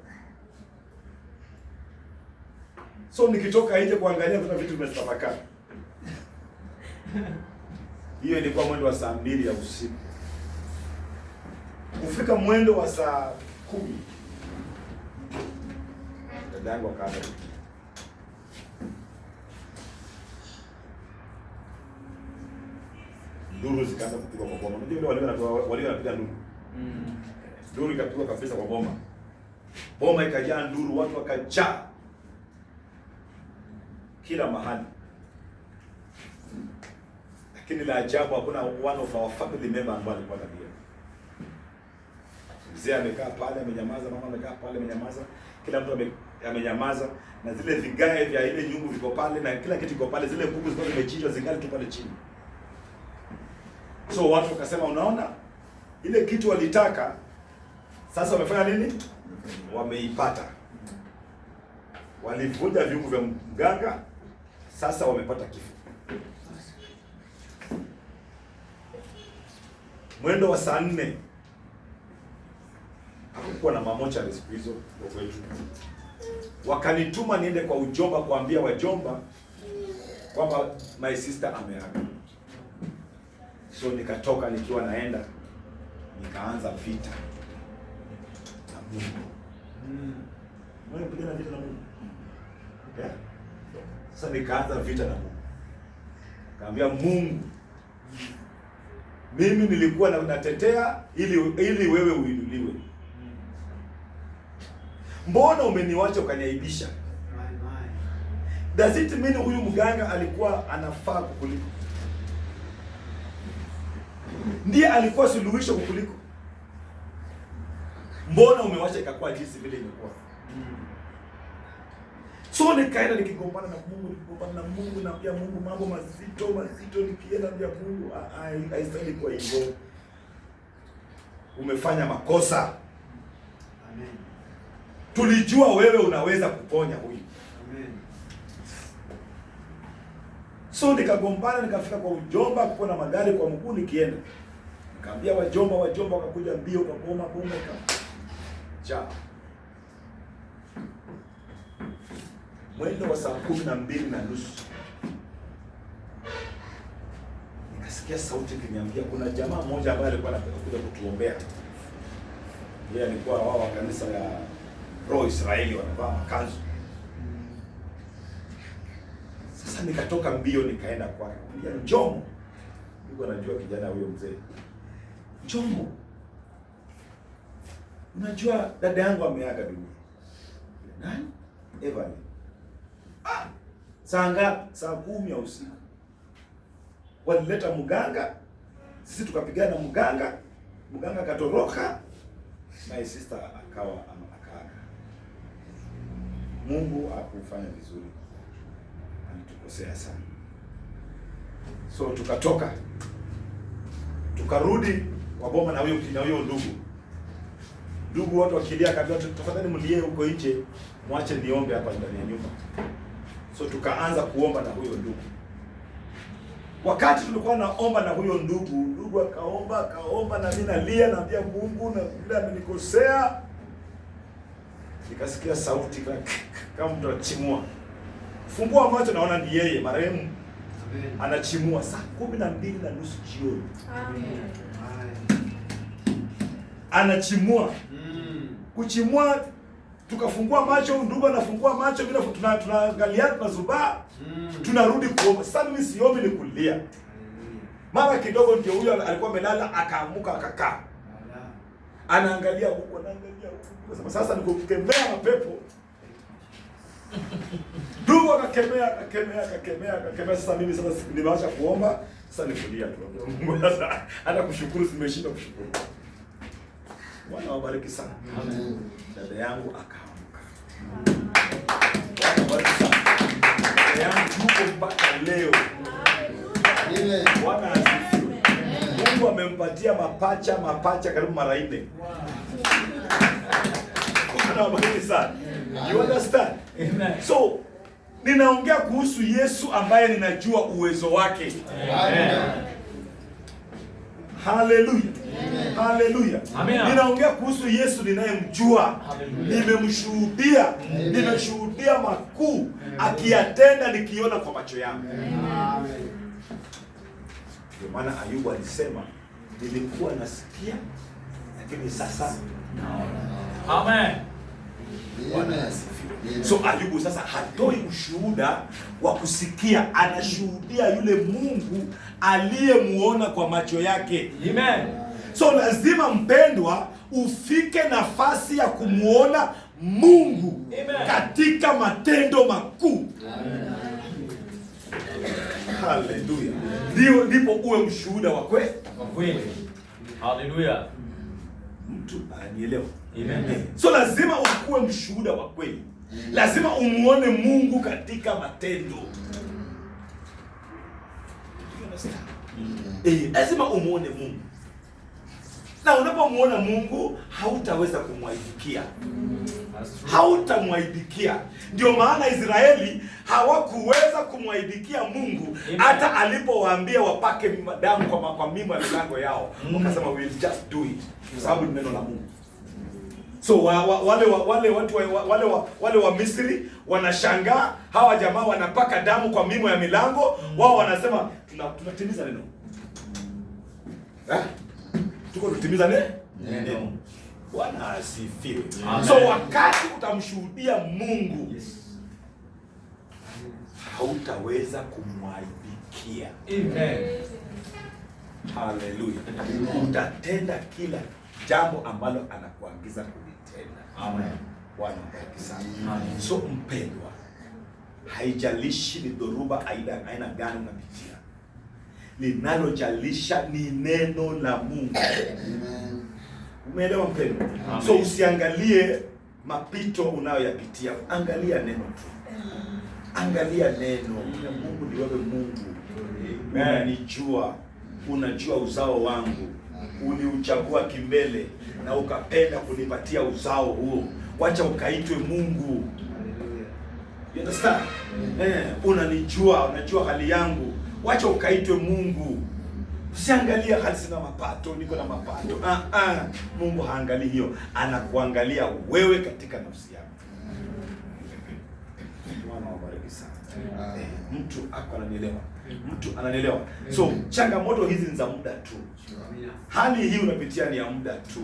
So nikitoka nje kuangalia kuna vitu vimetapakaa. Hiyo ilikuwa mwendo wa saa 2 ya usiku. Kufika mwendo wa saa 10, dadangu akaanza nduru zikaanza kupigwa kwa boma. Unajua wale wanapiga nduru. Nduru ikapigwa kabisa kwa boma. Boma ikajaa nduru, watu wakajaa kila mahali. Lakini la ajabu hakuna one of our family member ambaye alikuwa ndani. Mzee amekaa pale amenyamaza, mama amekaa pale amenyamaza, kila mtu amenyamaza, na zile vigae vya ile nyumba viko pale na kila kitu kiko pale, zile kuku zilikuwa zimechinjwa zingali tu pale chini. So watu wakasema, unaona ile kitu walitaka sasa wamefanya nini? Wameipata. Walivunja viungo vya mganga, sasa wamepata kifo. Mwendo wa saa 4 hakukuwa na mamocha siku hizo kwa kwetu. Wakanituma niende kwa ujomba kuambia wajomba kwamba my sister ameaga. So nikatoka nikiwa naenda, nikaanza vita na Mungu. Mwana kupigana vita na Mungu. Yeah. Sasa nikaanza vita na Mungu. Kaambia Mungu, mimi nilikuwa natetea ili wewe uinuliwe. Mbona umeniwacha ukaniaibisha? Does it mean huyu mganga alikuwa anafaa kukuliko? Ndiye alikuwa suluhisho kukuliko? Mbona umewacha ikakuwa jinsi vile imekuwa? So nikaenda nikigombana na Mungu, na pia Mungu mambo mazito nikienda pia Mungu haistahili kwa hivyo. Umefanya makosa. Amen. Tulijua wewe unaweza kuponya huyu. Amen. So nikagombana, nikafika kwa ujomba kupo na magari kwa mguu nikienda. Nikamwambia wajomba wakakuja mbio kwa boma cha. Mwendo wa saa 12:30 nikasikia sauti ikiniambia kuna jamaa mmoja ambaye alikuwa anataka kuja kutuombea. Yeye alikuwa wao wa kanisa ya roho Israeli wanavaa makanzu. Sasa nikatoka mbio nikaenda kwake. Njomo. Niko najua kijana huyo mzee. Njomo. Unajua dada yangu ameaga dunia. Nani? Evan. Saa 10 ya usiku. Walileta mganga. Sisi tukapigana na mganga. Mganga katoroka. My sister akawa akaaga. Mungu hakufanya vizuri. Alitukosea sana. So tukatoka. Tukarudi kwa boma na huyo ndugu. Ndugu watu wakilia kabla tafadhali mlie huko nje, mwache niombe hapa ndani ya nyumba. So tukaanza kuomba na huyo ndugu. Wakati tulikuwa naomba na huyo ndugu akaomba na mimi nalia naambia Mungu na vile amenikosea. Nikasikia sauti kama mtu anachimua. Fungua macho naona ni yeye marehemu. Anachimua saa 12:30 jioni. Amen. Anachimua. Kuchimua tukafungua macho, ndugu anafungua macho, bila tunaangalia tunazubaa. Tunarudi kuomba. Sasa mimi siombi ni kulia. Mara kidogo ndio huyo alikuwa amelala akaamuka akakaa. Anaangalia huko huko. Sasa nikukemea mapepo. Ndugu akakemea. Sasa mimi sasa nimeacha kuomba, sasa nikulia tu. Mungu sasa hata kushukuru simeshinda kushukuru. Bwana wabariki sana. Amen. Dada yangu akaamka. Bwana wabariki sana. Dada yangu yuko mpaka leo. Amen. Bwana asifiwe. Mungu amempatia mapacha karibu mara 4. Bwana wabariki sana. You understand? Amen. So, ninaongea kuhusu Yesu ambaye ninajua uwezo wake. Amen. Hallelujah. Amen. Hallelujah. Amen. Ninaongea kuhusu Yesu ninayemjua. Nimemshuhudia. Nimeshuhudia makuu akiyatenda nikiona kwa macho yangu. Amen. Ndio maana Ayubu alisema nilikuwa nasikia lakini sasa naona. Amen. Bwana asifiwe. So Ayubu sasa hatoi ushuhuda wa kusikia, anashuhudia yule Mungu aliyemuona kwa macho yake. Amen. So lazima mpendwa ufike nafasi ya kumuona Mungu. Amen. Katika matendo makuu. Amen. Hallelujah. Ndipo uwe mshuhuda wa kweli. Hallelujah. Mtu anielewa. Amen. So lazima ukuwe mshuhuda wa kweli. Lazima umuone Mungu katika matendo. Lazima umuone Mungu. Na unapomuona Mungu hautaweza kumwaibikia. Hautamwaibikia. Ndio maana Israeli hawakuweza kumwaibikia Mungu hata alipowaambia wapake damu kwa mimo ya milango yao. Wakasema we will just do it. Kwa sababu ni neno la Mungu. So wale wa Misri wanashangaa, hawa jamaa wanapaka damu kwa mimo ya milango, wao wanasema tunatimiza neno. Tuko tutimiza neno. Bwana asifiwe. So wakati utamshuhudia Mungu, hautaweza kumwaibikia. Amen. Hallelujah. Utatenda kila jambo ambalo anakuagiza kulitenda. Amen. Bwana mbariki sana. Amen. So mpendwa, haijalishi ni dhoruba aina gani unapitia, linalojalisha ni neno la Mungu. Amen. Umeelewa mpendwa? So usiangalie mapito unayoyapitia, angalia neno tu. Angalia neno. Na Mungu ni wewe Mungu. Unanijua, unajua uzao wangu. Uliuchagua kimbele na ukapenda kunipatia uzao huo. Wacha ukaitwe Mungu. You understand? Unanijua, unajua hali yangu. Wacha ukaitwe Mungu. Usiangalia hali sina mapato, niko na mapato. Mungu haangalii hiyo. Anakuangalia wewe katika nafsi yako. Bwana wabariki sana. Mtu ako ananielewa. Mtu ananielewa. So changamoto hizi ni za muda tu. Hali hii unapitia ni ya muda tu.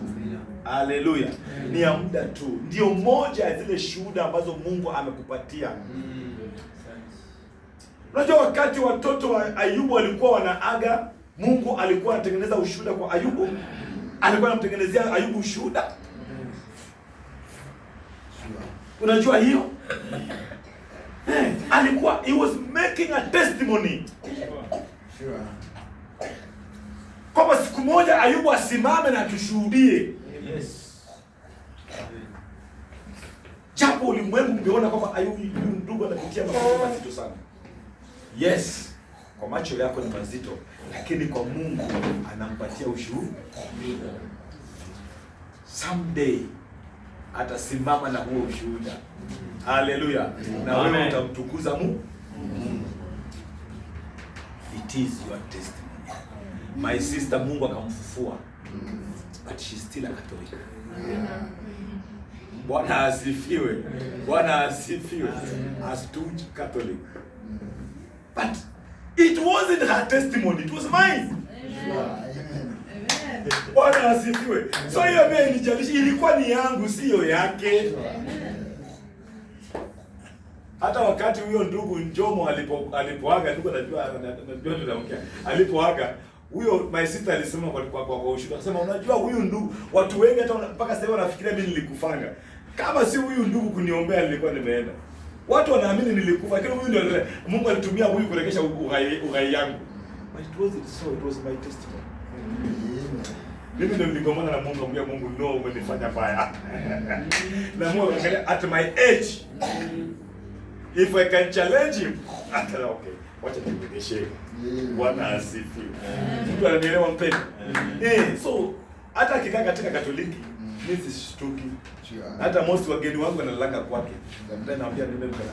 Haleluya. Ni ya muda tu. Ndio moja ya zile shuhuda ambazo Mungu amekupatia. Unajua wakati watoto wa Ayubu walikuwa wanaaga, Mungu alikuwa anatengeneza ushuhuda kwa Ayubu. Alikuwa anamtengenezea Ayubu ushuhuda. Unajua hiyo? Alikuwa, he was making a testimony. Sure. Kwamba siku moja Ayubu asimame na tushuhudie. Yes. Japo ulimwengu ungeona kwamba Ayubu ndugu anapitia mambo mazito sana. Yes, kwa macho yako ni mazito, lakini kwa Mungu anampatia ushuhuda. Someday atasimama na huo ushuhuda. Haleluya. Na wewe utamtukuza Mungu. It is your testimony. My sister, Mungu akamfufua, but she's still a Catholic. Bwana asifiwe. Bwana asifiwe. A staunch Catholic. But it wasn't her testimony, it was mine. Bwana asifiwe. So hiyo mimi ilijalishi, ilikuwa ni yangu, sio yake. Hata wakati huyo ndugu Njomo alipoaga, ndugu najua tunaongea. Alipoaga, huyo my sister alisema kwa ushuhuda. Akasema unajua huyu ndugu, watu wengi hata mpaka sasa wanafikiria mimi nilikufanga. Kama si huyu ndugu kuniombea nilikuwa nimeenda. Watu wanaamini nilikufa, lakini huyu ndio Mungu alitumia huyu kurekesha uhai yangu. But it wasn't so, it was my testimony. Mimi ndio niligomana na Mungu, ambia Mungu no, umenifanya baya. Na Mungu angalia at my age. If I can challenge him, okay, wacha nimuonyeshe. Bwana asifiwe. Mtu ananielewa mpendwa. So hata akikaa katika Katoliki, mimi sishtuki. Hata most wageni wangu wanalanga kwake. Ndio naambia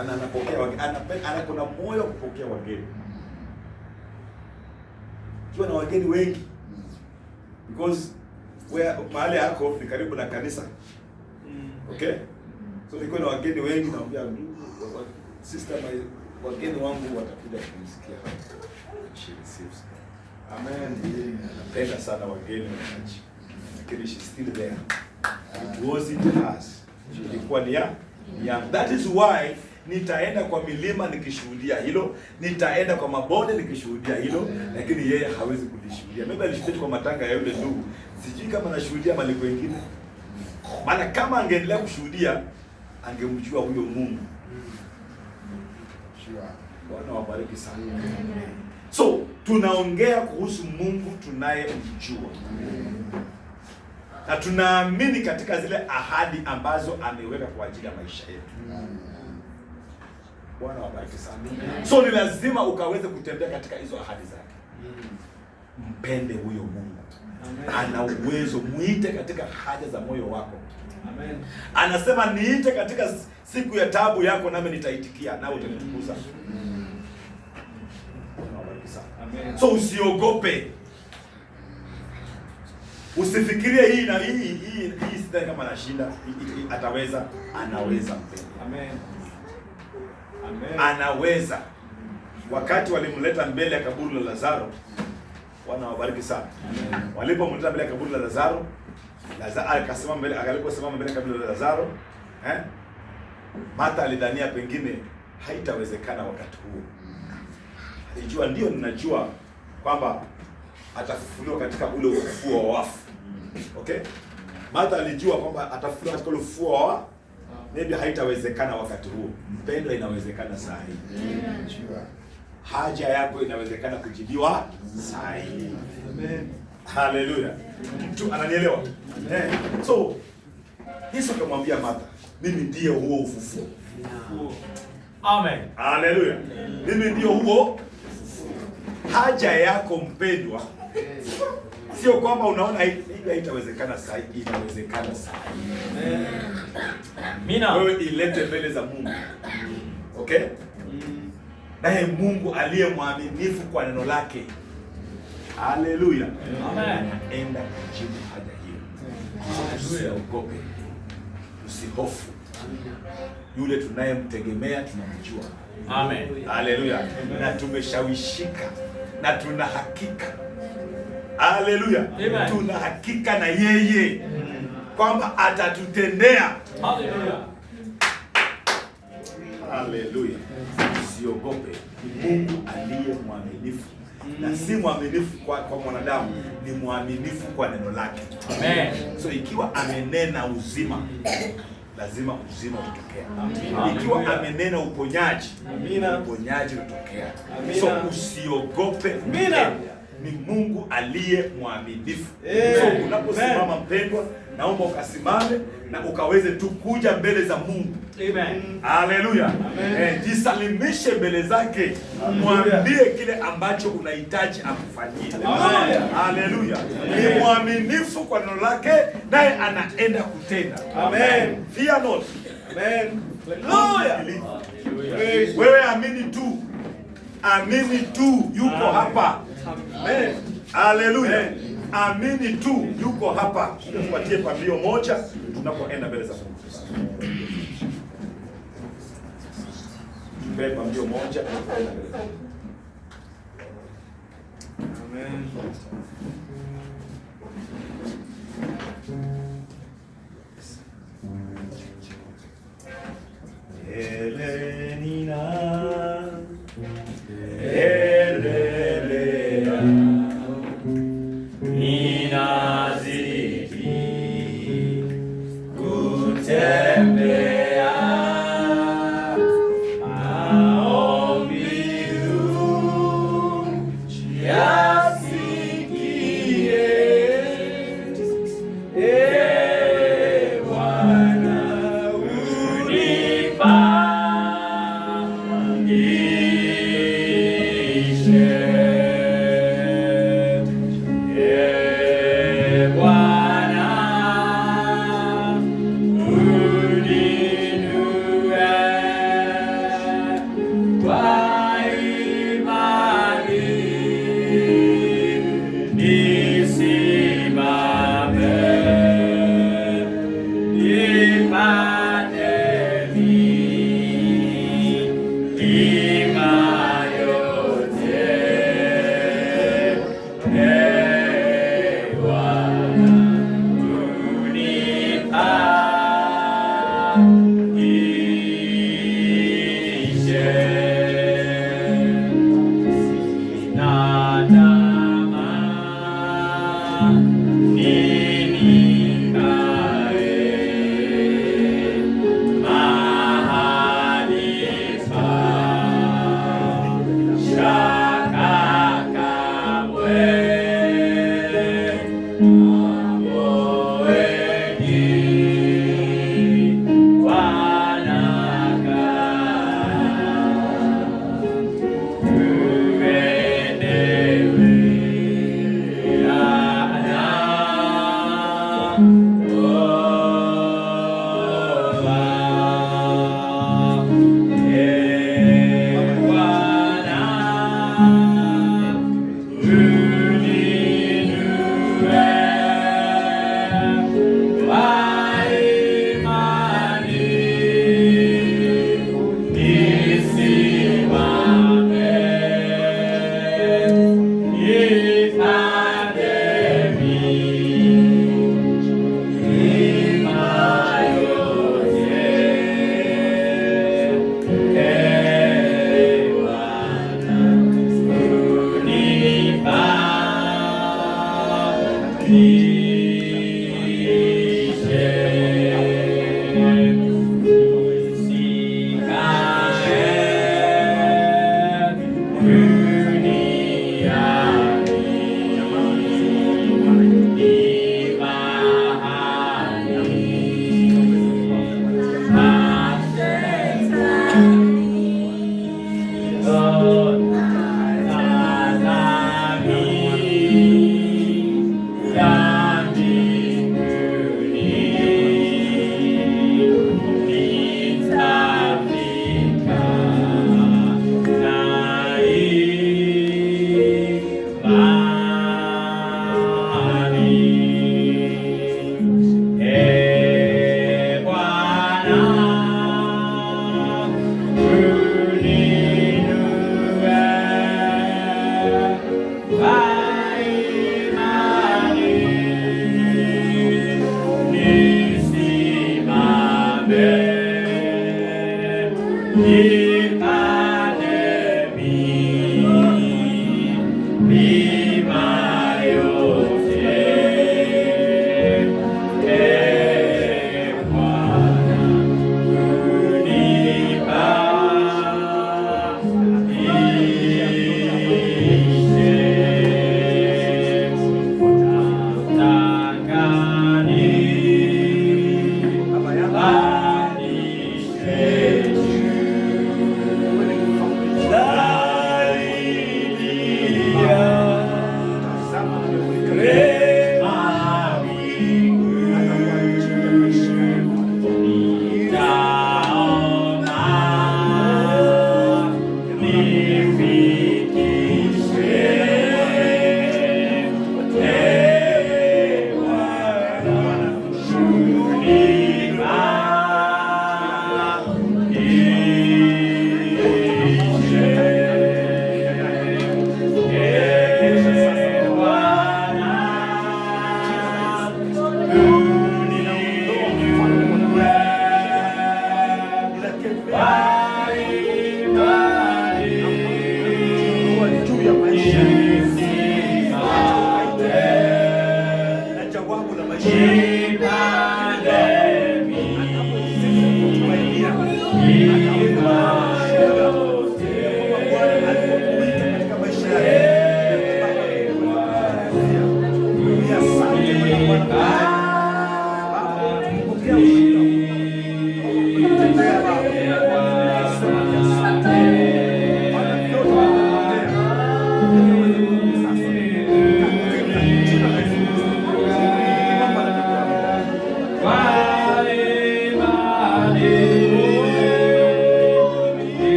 anapokea wageni, anakona moyo kupokea wageni. Kiwa na wageni wengi, because mahali yako ni karibu na kanisa. Okay? So niko na wageni wengi, naambia sister, wageni wangu watakuja kumsikia. She receives. Amen. Napenda sana wageni wananchi. Lakini she's still there. It wasn't hers. Ilikuwa ni ya. That is why nitaenda kwa milima nikishuhudia hilo, nitaenda kwa mabonde nikishuhudia hilo, lakini yeye hawezi kulishuhudia. Maybe alishuhudia kwa matanga ya yule ndugu. Sijui kama anashuhudia maliko mengine. Maana kama angeendelea kushuhudia, angemjua huyo Mungu. Bwana wabariki sana. So, tunaongea kuhusu Mungu tunayemjua. Na tunaamini katika zile ahadi ambazo ameweka kwa ajili ya maisha yetu. Bwana wabariki sana. So, ni lazima ukaweze kutembea katika hizo ahadi zake. Mpende huyo Mungu. Ana uwezo, muite katika haja za moyo wako. Amen. Anasema niite katika siku ya taabu yako nami nitaitikia, nawe utanitukuza. Amen. So usiogope. Usifikirie hii na hii sita kama anashinda, ataweza, anaweza mpendwa. Amen. Amen. Anaweza. Wakati walimleta mbele ya kaburi la Lazaro, Bwana wabariki sana. Walipomleta mbele ya kaburi la Lazaro, akasema mbele, aliposimama mbele ya kaburi la Lazaro, Martha alidhania pengine haitawezekana wakati huo. Alijua, ndio ninajua kwamba atafufuliwa katika ule ufufuo wa wafu. Okay? Martha alijua kwamba atafufuliwa katika ule ufufuo wa wafu. Maybe haitawezekana wakati huo. Mpendwa, inawezekana saa hii. Haja yako inawezekana kujibiwa saa hii. Amen. Hallelujah. Mtu ananielewa? So, Yesu akamwambia Martha, mimi ndiye huo ufufuo. Amen. Hallelujah. Mimi ndiyo huo. Haja yako mpendwa, sio kwamba unaona hivi haitawezekana saa hii, inawezekana saa hii. Amina. Wewe ilete mbele za Mungu. Okay? Naye Mungu aliye mwaminifu kwa neno lake. Hallelujah. Amen. Enda kujibu haja hiyo. Usiogope. Usihofu. Yule tunayemtegemea tunamjua. Amen. Haleluya. Na tumeshawishika na tuna hakika. Haleluya. Tuna hakika na yeye kwamba atatutendea. Haleluya. Haleluya. Usiogope. Ni Mungu aliye mwaminifu. Na si mwaminifu kwa mwanadamu, ni mwaminifu kwa neno lake. Amen. So ikiwa amenena uzima, lazima uzima utokea. Ikiwa amenena uponyaji, uponyaji utokea. So usiogope. Ni Mungu aliye mwaminifu. So unaposimama mpendwa, naomba ukasimame na ukaweze tu kuja mbele za Mungu. Amen. Haleluya. Jisalimishe mbele zake. Mwambie kile ambacho unahitaji akufanyie. Haleluya. Ni mwaminifu kwa neno lake, naye anaenda kutenda. Amen. Fear not. Amen. Haleluya. Wewe amini tu. Amini tu yuko hapa. Amen. Haleluya. Amini tu yuko hapa. Tupatie pambio moja tunapoenda mbele za Mungu. Pambio moja tunapoenda mbele za Mungu. Amen. Bwana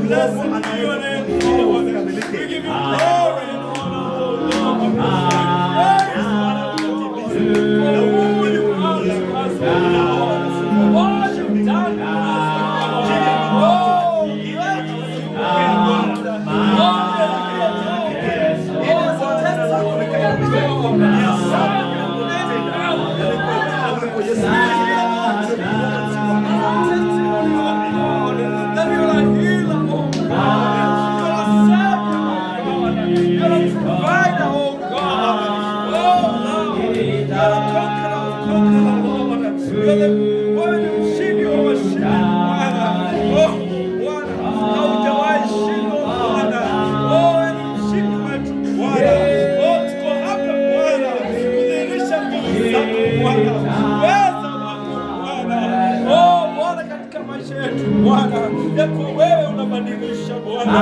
Mungu anaweza kukamilike. We give you glory and honor, oh Lord. Yako wewe unabadilisha Bwana.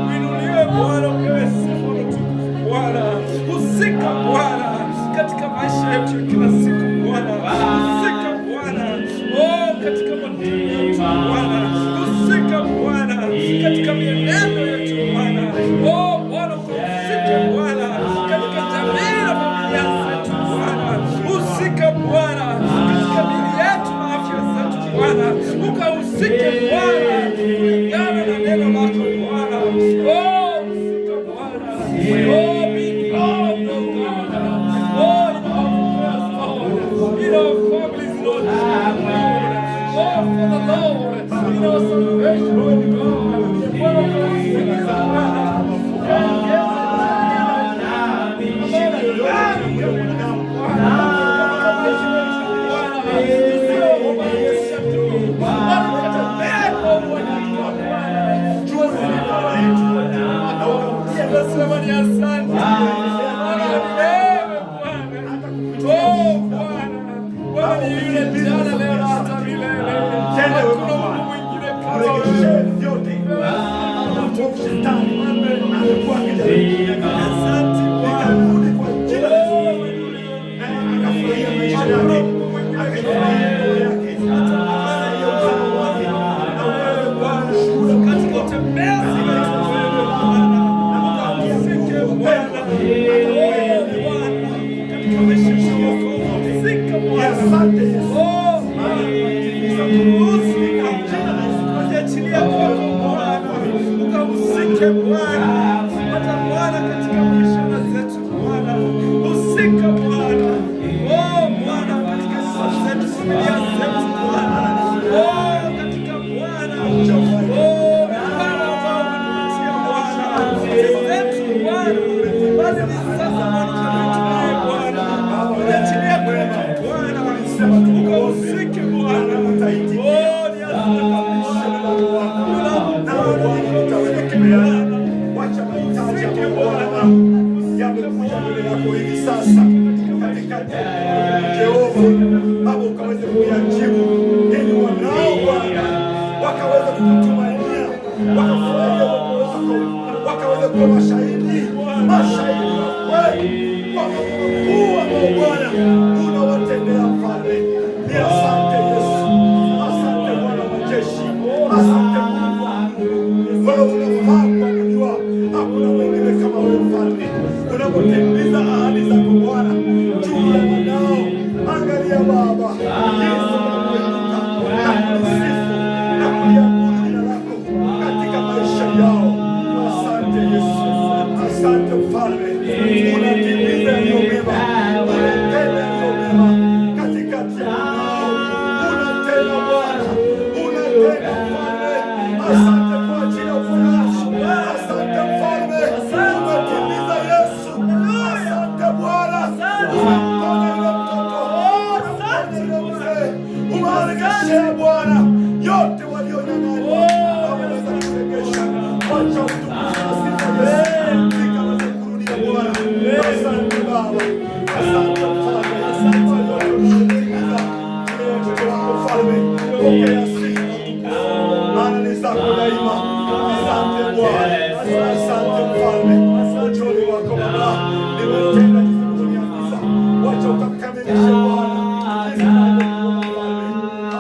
Winuliwe Bwana, upewe sifa na utukufu Bwana. Husika Bwana katika maisha yetu ya kila siku Bwana. Husika Bwana katika matendo yetu Bwana. Husika Bwana katika mienendo yetu Bwana. Bwana husika Bwana katika jamii na familia zetu Bwana. Husika Bwana katika miili yetu na afya zetu Bwana. Ukahusike Bwana kulingana na neno lako Bwana. Husika Bwana. Be involved, oh God. In our families, Lord. For the Lord. In our salvation, Lord God.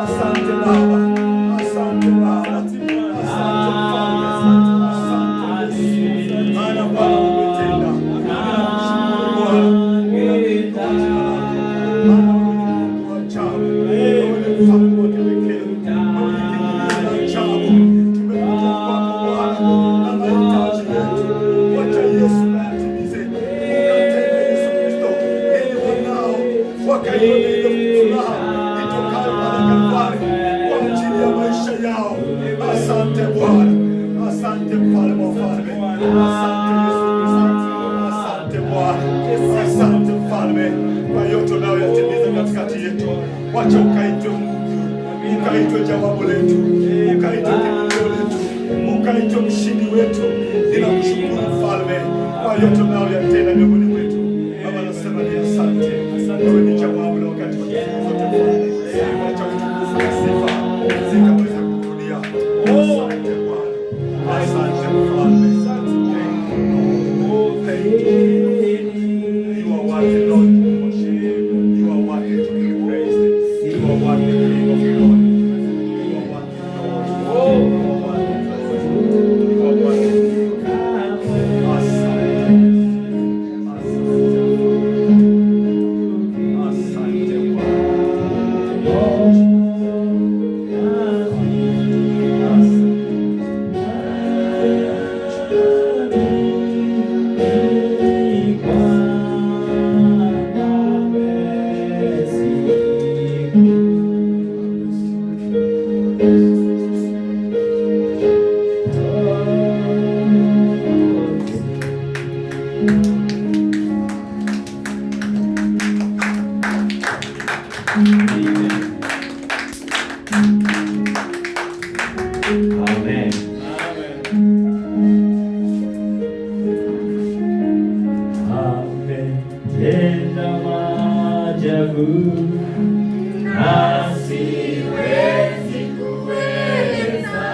Asante Baba, asante mfalme wa kipekee. Tumekuja kwako Bwana na mahitaji yetu. Wacha Yesu atimize, ukatende Yesu Kristo, ili wanao wakaione ile furaha itokayo pale Kalvari kwa ajili ya maisha yao. Asante Bwana, asante mfalme wa falme, asante Yesu Kristo, asante Bwana, asante mfalme kwa yote unayoyatimiza katikati yetu. Wacha ukaitwe Mungu, ukaitwe jawabu letu, ukaitwe kimbilio letu, ukaitwe mshindi wetu. Ninakushukuru mfalme kwa yote unayoyatenda miongoni mwetu. Baba, nasema ni asante. Wewe ni jawabu la wakati wa siku zote mfalme. Wacha utukufu na sifa zikaweze kurudia. Asante Bwana, asante mfalme. Thank you. You are worthy, Lord. You are worthy to be praised. You are worthy, King of glory. You are worthy, Lord. You are worthy, Lord. You are worthy. Asante. Asante Bwana. Amen. Ametenda maajabu na siwezi kueleza,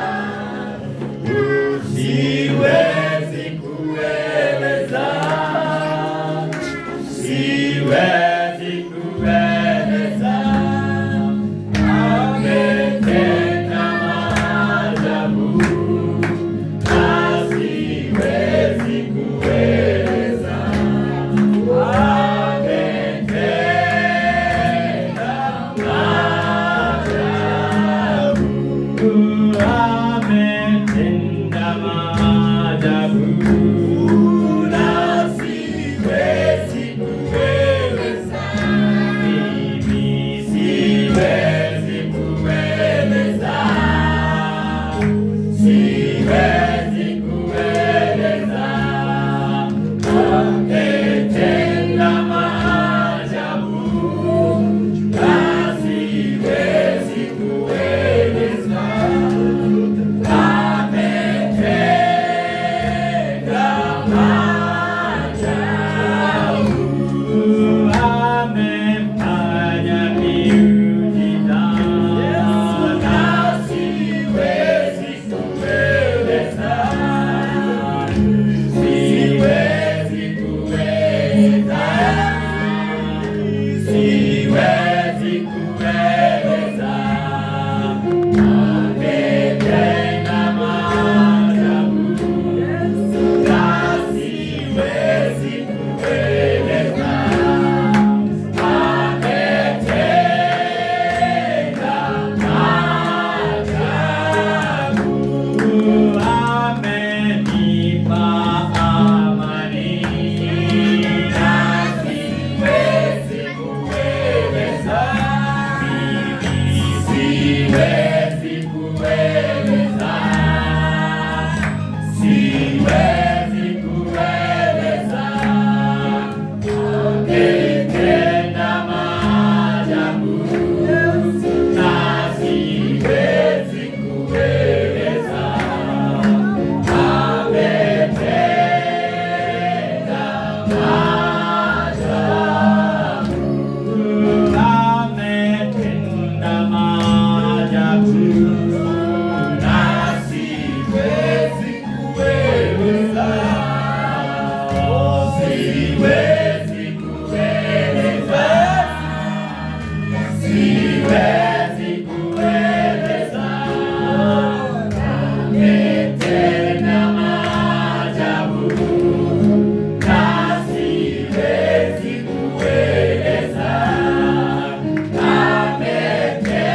siwezi kueleza, siwezi kueleza. Ametenda maajabu na siwezi kueleza. Ametenda maajabu na siwezi kueleza. Mimi siwezi kueleza, siwezi kueleza. Ametenda maajabu na siwezi kueleza. Ametenda maajabu, amefanya miujiza na siwezi kueleza, siwezi kueleza, siwezi kueleza. Ametenda maajabu na siwezi kueleza. Ametenda maajabu, amenipa amani na siwezi kueleza. Mimi siwezi kueleza, siwezi kueleza. Ametenda maajabu na siwezi kueleza. Ametenda maajabu, ametenda maajabu na siwezi kueleza, siwezi kueleza, siwezi kueleza. Ametenda maajabu na siwezi kueleza. Ametenda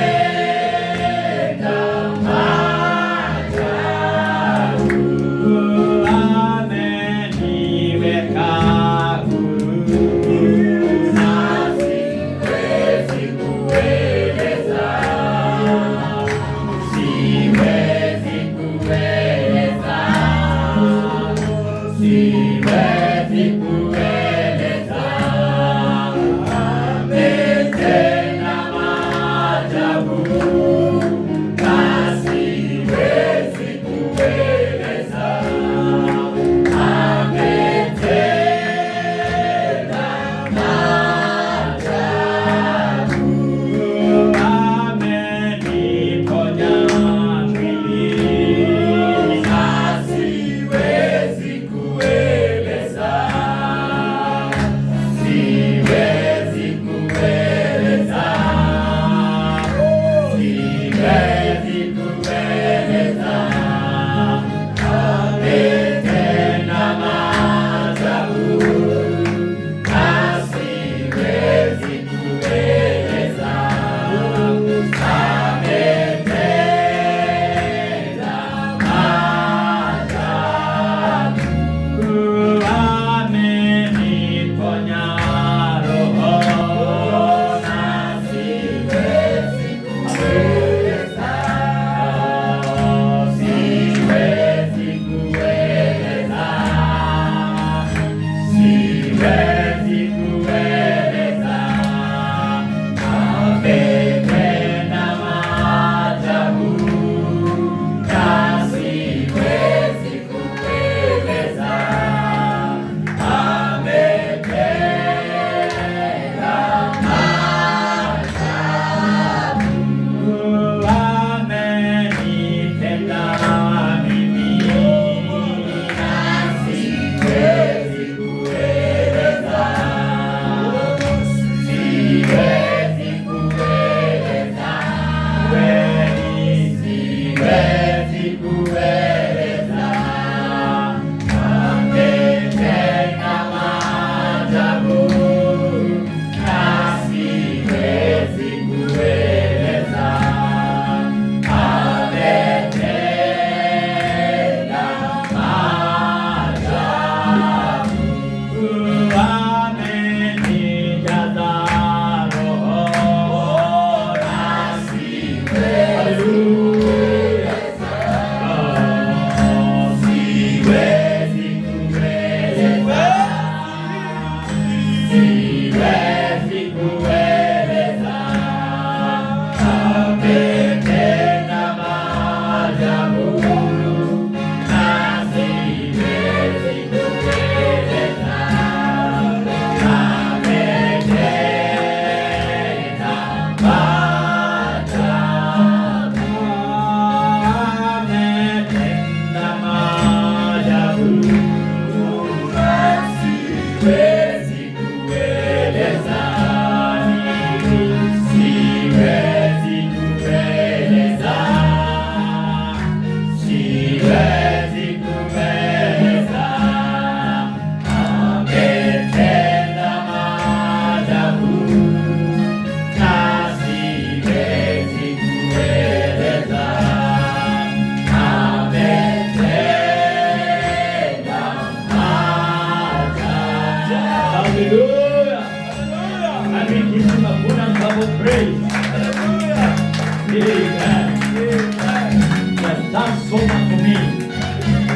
has done so much for me.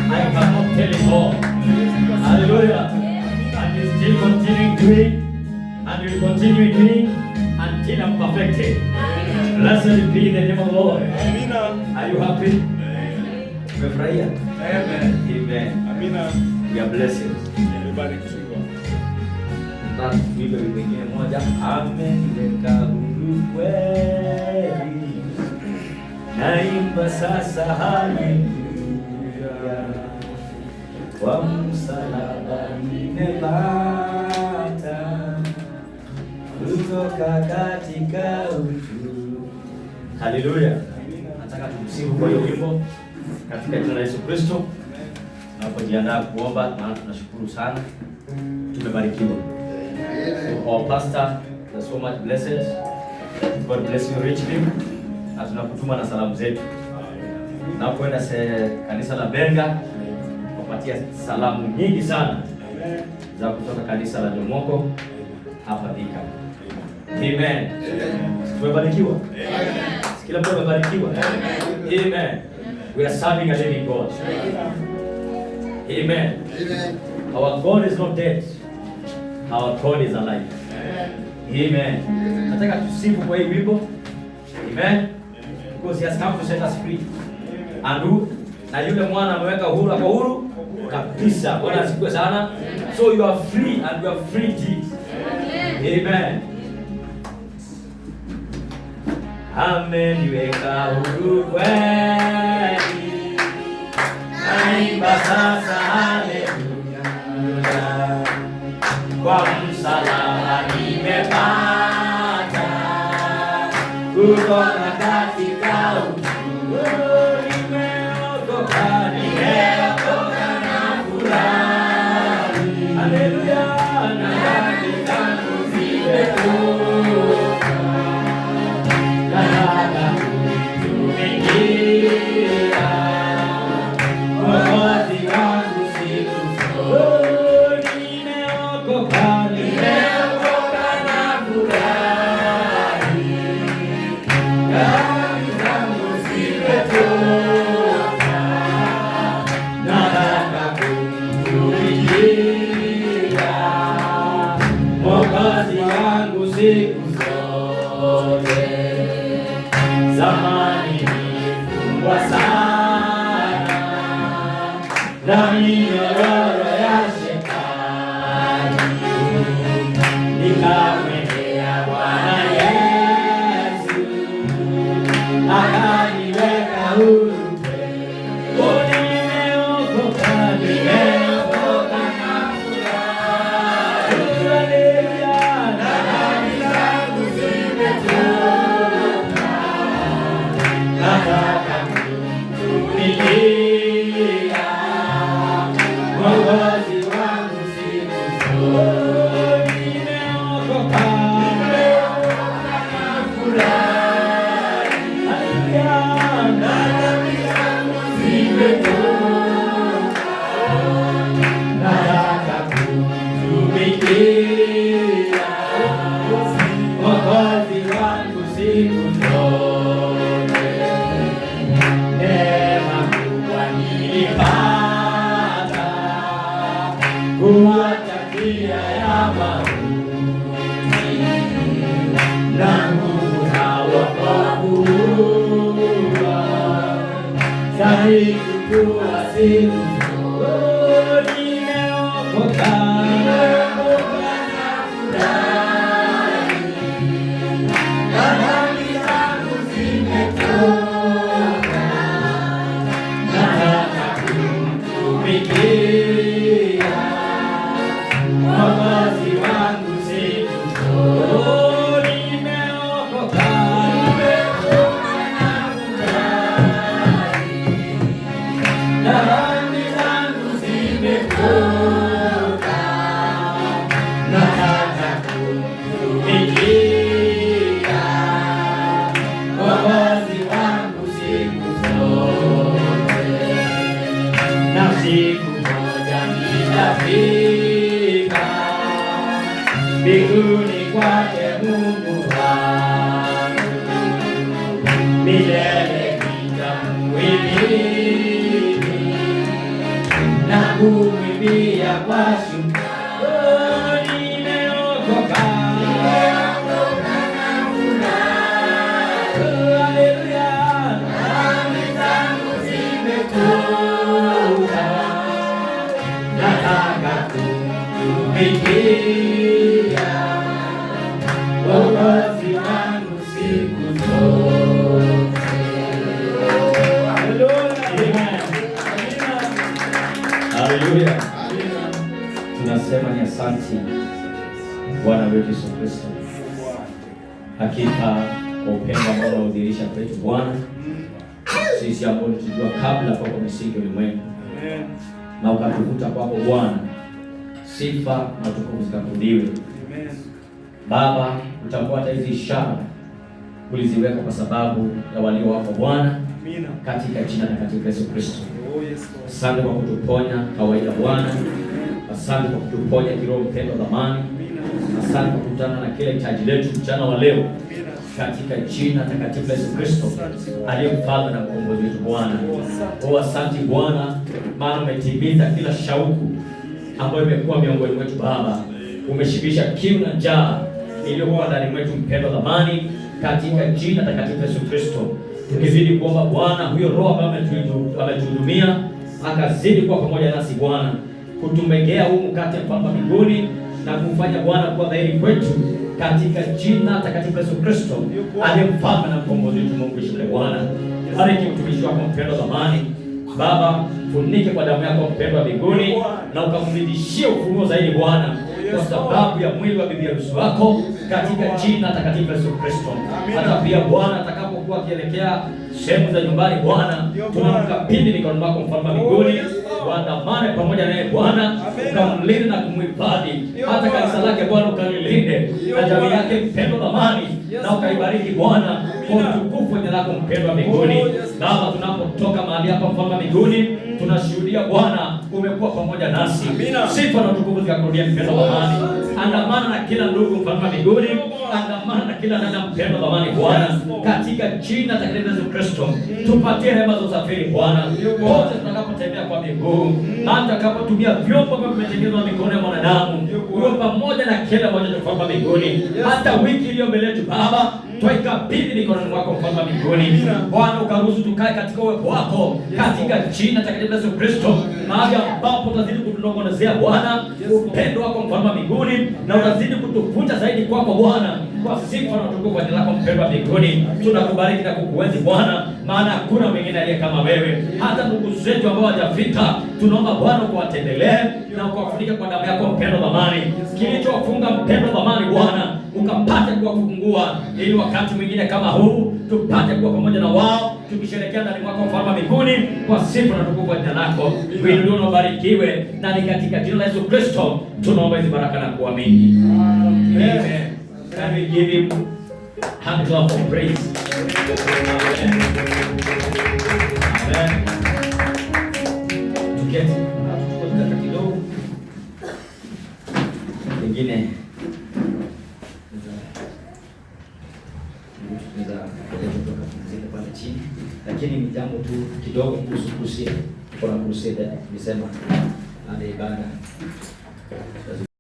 I cannot tell it all. Hallelujah. And He's still continuing doing, and will continue doing until I'm perfected. Blessed be the name of the Lord. Are you happy? Umefurahia? Amen. Amen. Amina. We are blessed. Umebarikiwa. Na tuimbe wimbo mwingine moja. Ameniweka huru kweli. Naimba sasa haleluya. Kwa msalaba nimepata kutoka katika utu. Haleluya. Nataka tumsifu kwa hiyo wimbo katika jina la Yesu Kristo. Tunapojiandaa kuomba, maana tunashukuru sana. Tumebarikiwa. So our pastor is so much blessed. God bless you richly. Na tunakutuma na salamu zetu. Tunapoenda kanisa la Benga, kupatia salamu nyingi sana za kutoka kanisa la Nyomoko hapa Thika. Amen. Tumebarikiwa. Kila mtu amebarikiwa. Amen. We are serving a living God. Amen. Our God is not dead. Our God is alive. Amen. Nataka tusifu kwa hii wimbo. Amen. Because He has come to set us free. And na yule mwana ameweka huru hapo huru kabisa. Bwana asifiwe sana. So you are free and you are free indeed. Amen. Ameniweka huru kweli. Naimba sasa haleluya. Kwa msalaba nimepata kutoka katika utu. Nimeokoka na furahi. Haleluya. Na dhambi zangu zimetoka. Nataka kumtumikia Mwokozi wangu siku zote. Nimeokoka na furahi. Dhambi zangu zimetoka. Nataka kumtumikia Mwokozi wangu siku zote. Zamani nilifungwa sana na minyororo ya shetani, nikamwendea Bwana Yesu akaniweka huru. Nimeokoka na furahi. Haleluya. Na dhambi zangu zimetoka. Nataka kumtumikia Mwokozi wangu siku zote. Nimeokoka na furahi. Haleluya. Na dhambi zangu zimetoka. Nataka kumtumikia Mwokozi wangu siku zote. Neema kubwa nilipata kuacha njia ya mauti na nguvu za wokovu zaikuwa siku zote. Nimeokoka na furahi. Na dhambi zangu zimetoka. Nataka kumtumikia Mwokozi wangu siku zote. Nimeokoka na furahi. Na dhambi milele nitamhimidi na kumwimbia kwa shukrani. Nimeokoka, haleluya, dhambi zangu zimetuka, nataka kutumikia Mwokozi wangu siku zote. Haleluya. Tunasema ni asante Bwana wetu Yesu Kristo, hakika kwa upendo ambao unaudhihirisha kwetu Bwana, sisi ambao tulijua kabla kwa misingi ulimwengu, na ukatuvuta kwako Bwana, sifa na utukufu zikakudiwe. Baba, utambua hata hizi ishara uliziweka kwa sababu ya walio wako Bwana, katika jina la Yesu Kristo. Asante kwa kutuponya kawaida Bwana, asante kwa kutuponya kiroho mpendo dhamani, asante kwa kukutana na kile hitaji letu mchana wa leo, katika jina takatifu la Yesu Kristo aliye mfalme na mkombozi wetu Bwana. Asante Bwana, maana umetimiza kila shauku ambayo imekuwa miongoni mwetu Baba, umeshibisha kiu na njaa iliyokuwa ndani mwetu mpendo dhamani, katika jina takatifu la Yesu Kristo. Tukizidi kuomba Bwana, huyo Roho ambaye ametuhudumia akazidi kuwa pamoja nasi Bwana, kutumegea huu mkate mpaka mbinguni na kufanya Bwana kuwa dhahiri kwetu, katika jina takatifu la Yesu Kristo aliye mfalme na mkombozi wetu. Mungu ishinde Bwana, bariki mtumishi wako mpendo dhamani Baba, funike kwa damu yako mpendo wa mbinguni, na ukamzidishie ufunuo zaidi Bwana, kwa sababu ya mwili wa bibi harusi wako, katika jina takatifu la Yesu Kristo. Hata pia Bwana atakapokuwa akielekea sehemu za nyumbani Bwana, tunamkabidhi mikononi mwako mfalme wa mbinguni, waandamane pamoja naye Bwana, ukamlinde na kumhifadhi, hata kanisa lake Bwana ukalilinde, na jamii yake mpendo dhamani, na ukaibariki Bwana kwa utukufu wa jina lako mpendo wa mbinguni. Baba, tunapotoka mahali hapa mfalme wa mbinguni, tunashuhudia Bwana umekuwa pamoja nasi. Sifa na utukufu zikakurudia mpendo dhamani. Andamana na kila ndugu mfalme wa mbinguni, andamana na kila dada mpendo dhamani Bwana, katika jina takatifu la Yesu Kristo. Tupatie rehema za usafiri Bwana, wote tutakapotembea kwa miguu, hata tutakapotumia vyombo ambavyo vimetengenezwa mikono ya mwanadamu, uwe pamoja na kila mmoja mfalme wa mbinguni. Hata wiki iliyo mbele yetu Baba, twaikabidhi mikononi mwako mfalme wa mbinguni Bwana, ukaruhusu tukae katika uwepo wako, katika jina takatifu la Yesu Kristo, mahali ambapo utazidi kutunong'onezea Bwana upendo wako mfalme wa mbinguni, na utazidi kutuvuta zaidi kwako Bwana, kwa sifa na utukufu wa jina lako mpendo wa mbinguni. Tunakubariki na kukuenzi Bwana, maana hakuna mwingine aliye kama wewe. Hata ndugu zetu ambao hawajafika, tunaomba Bwana ukawatembelee na ukawafunika kwa damu yako mpendo dhamani. Kilichowafunga mpendo dhamani Bwana, ukapate kuwafungua, ili wakati mwingine kama huu tupate kuwa pamoja na wao, tukisherehekea ndani mwako mfalme wa mbinguni, kwa sifa na utukufu wa jina lako. Wewe na ubarikiwe, na ni katika jina la Yesu Kristo tunaomba hizi baraka na kuamini. Amen. Can we give him hand clap of praise? Amen. Amen. Tuketi tuko kidogo, pengine tunaweza pale chini, lakini ni jambo tu kidogo kuhusu crusade. Kuna crusade nisema na ibada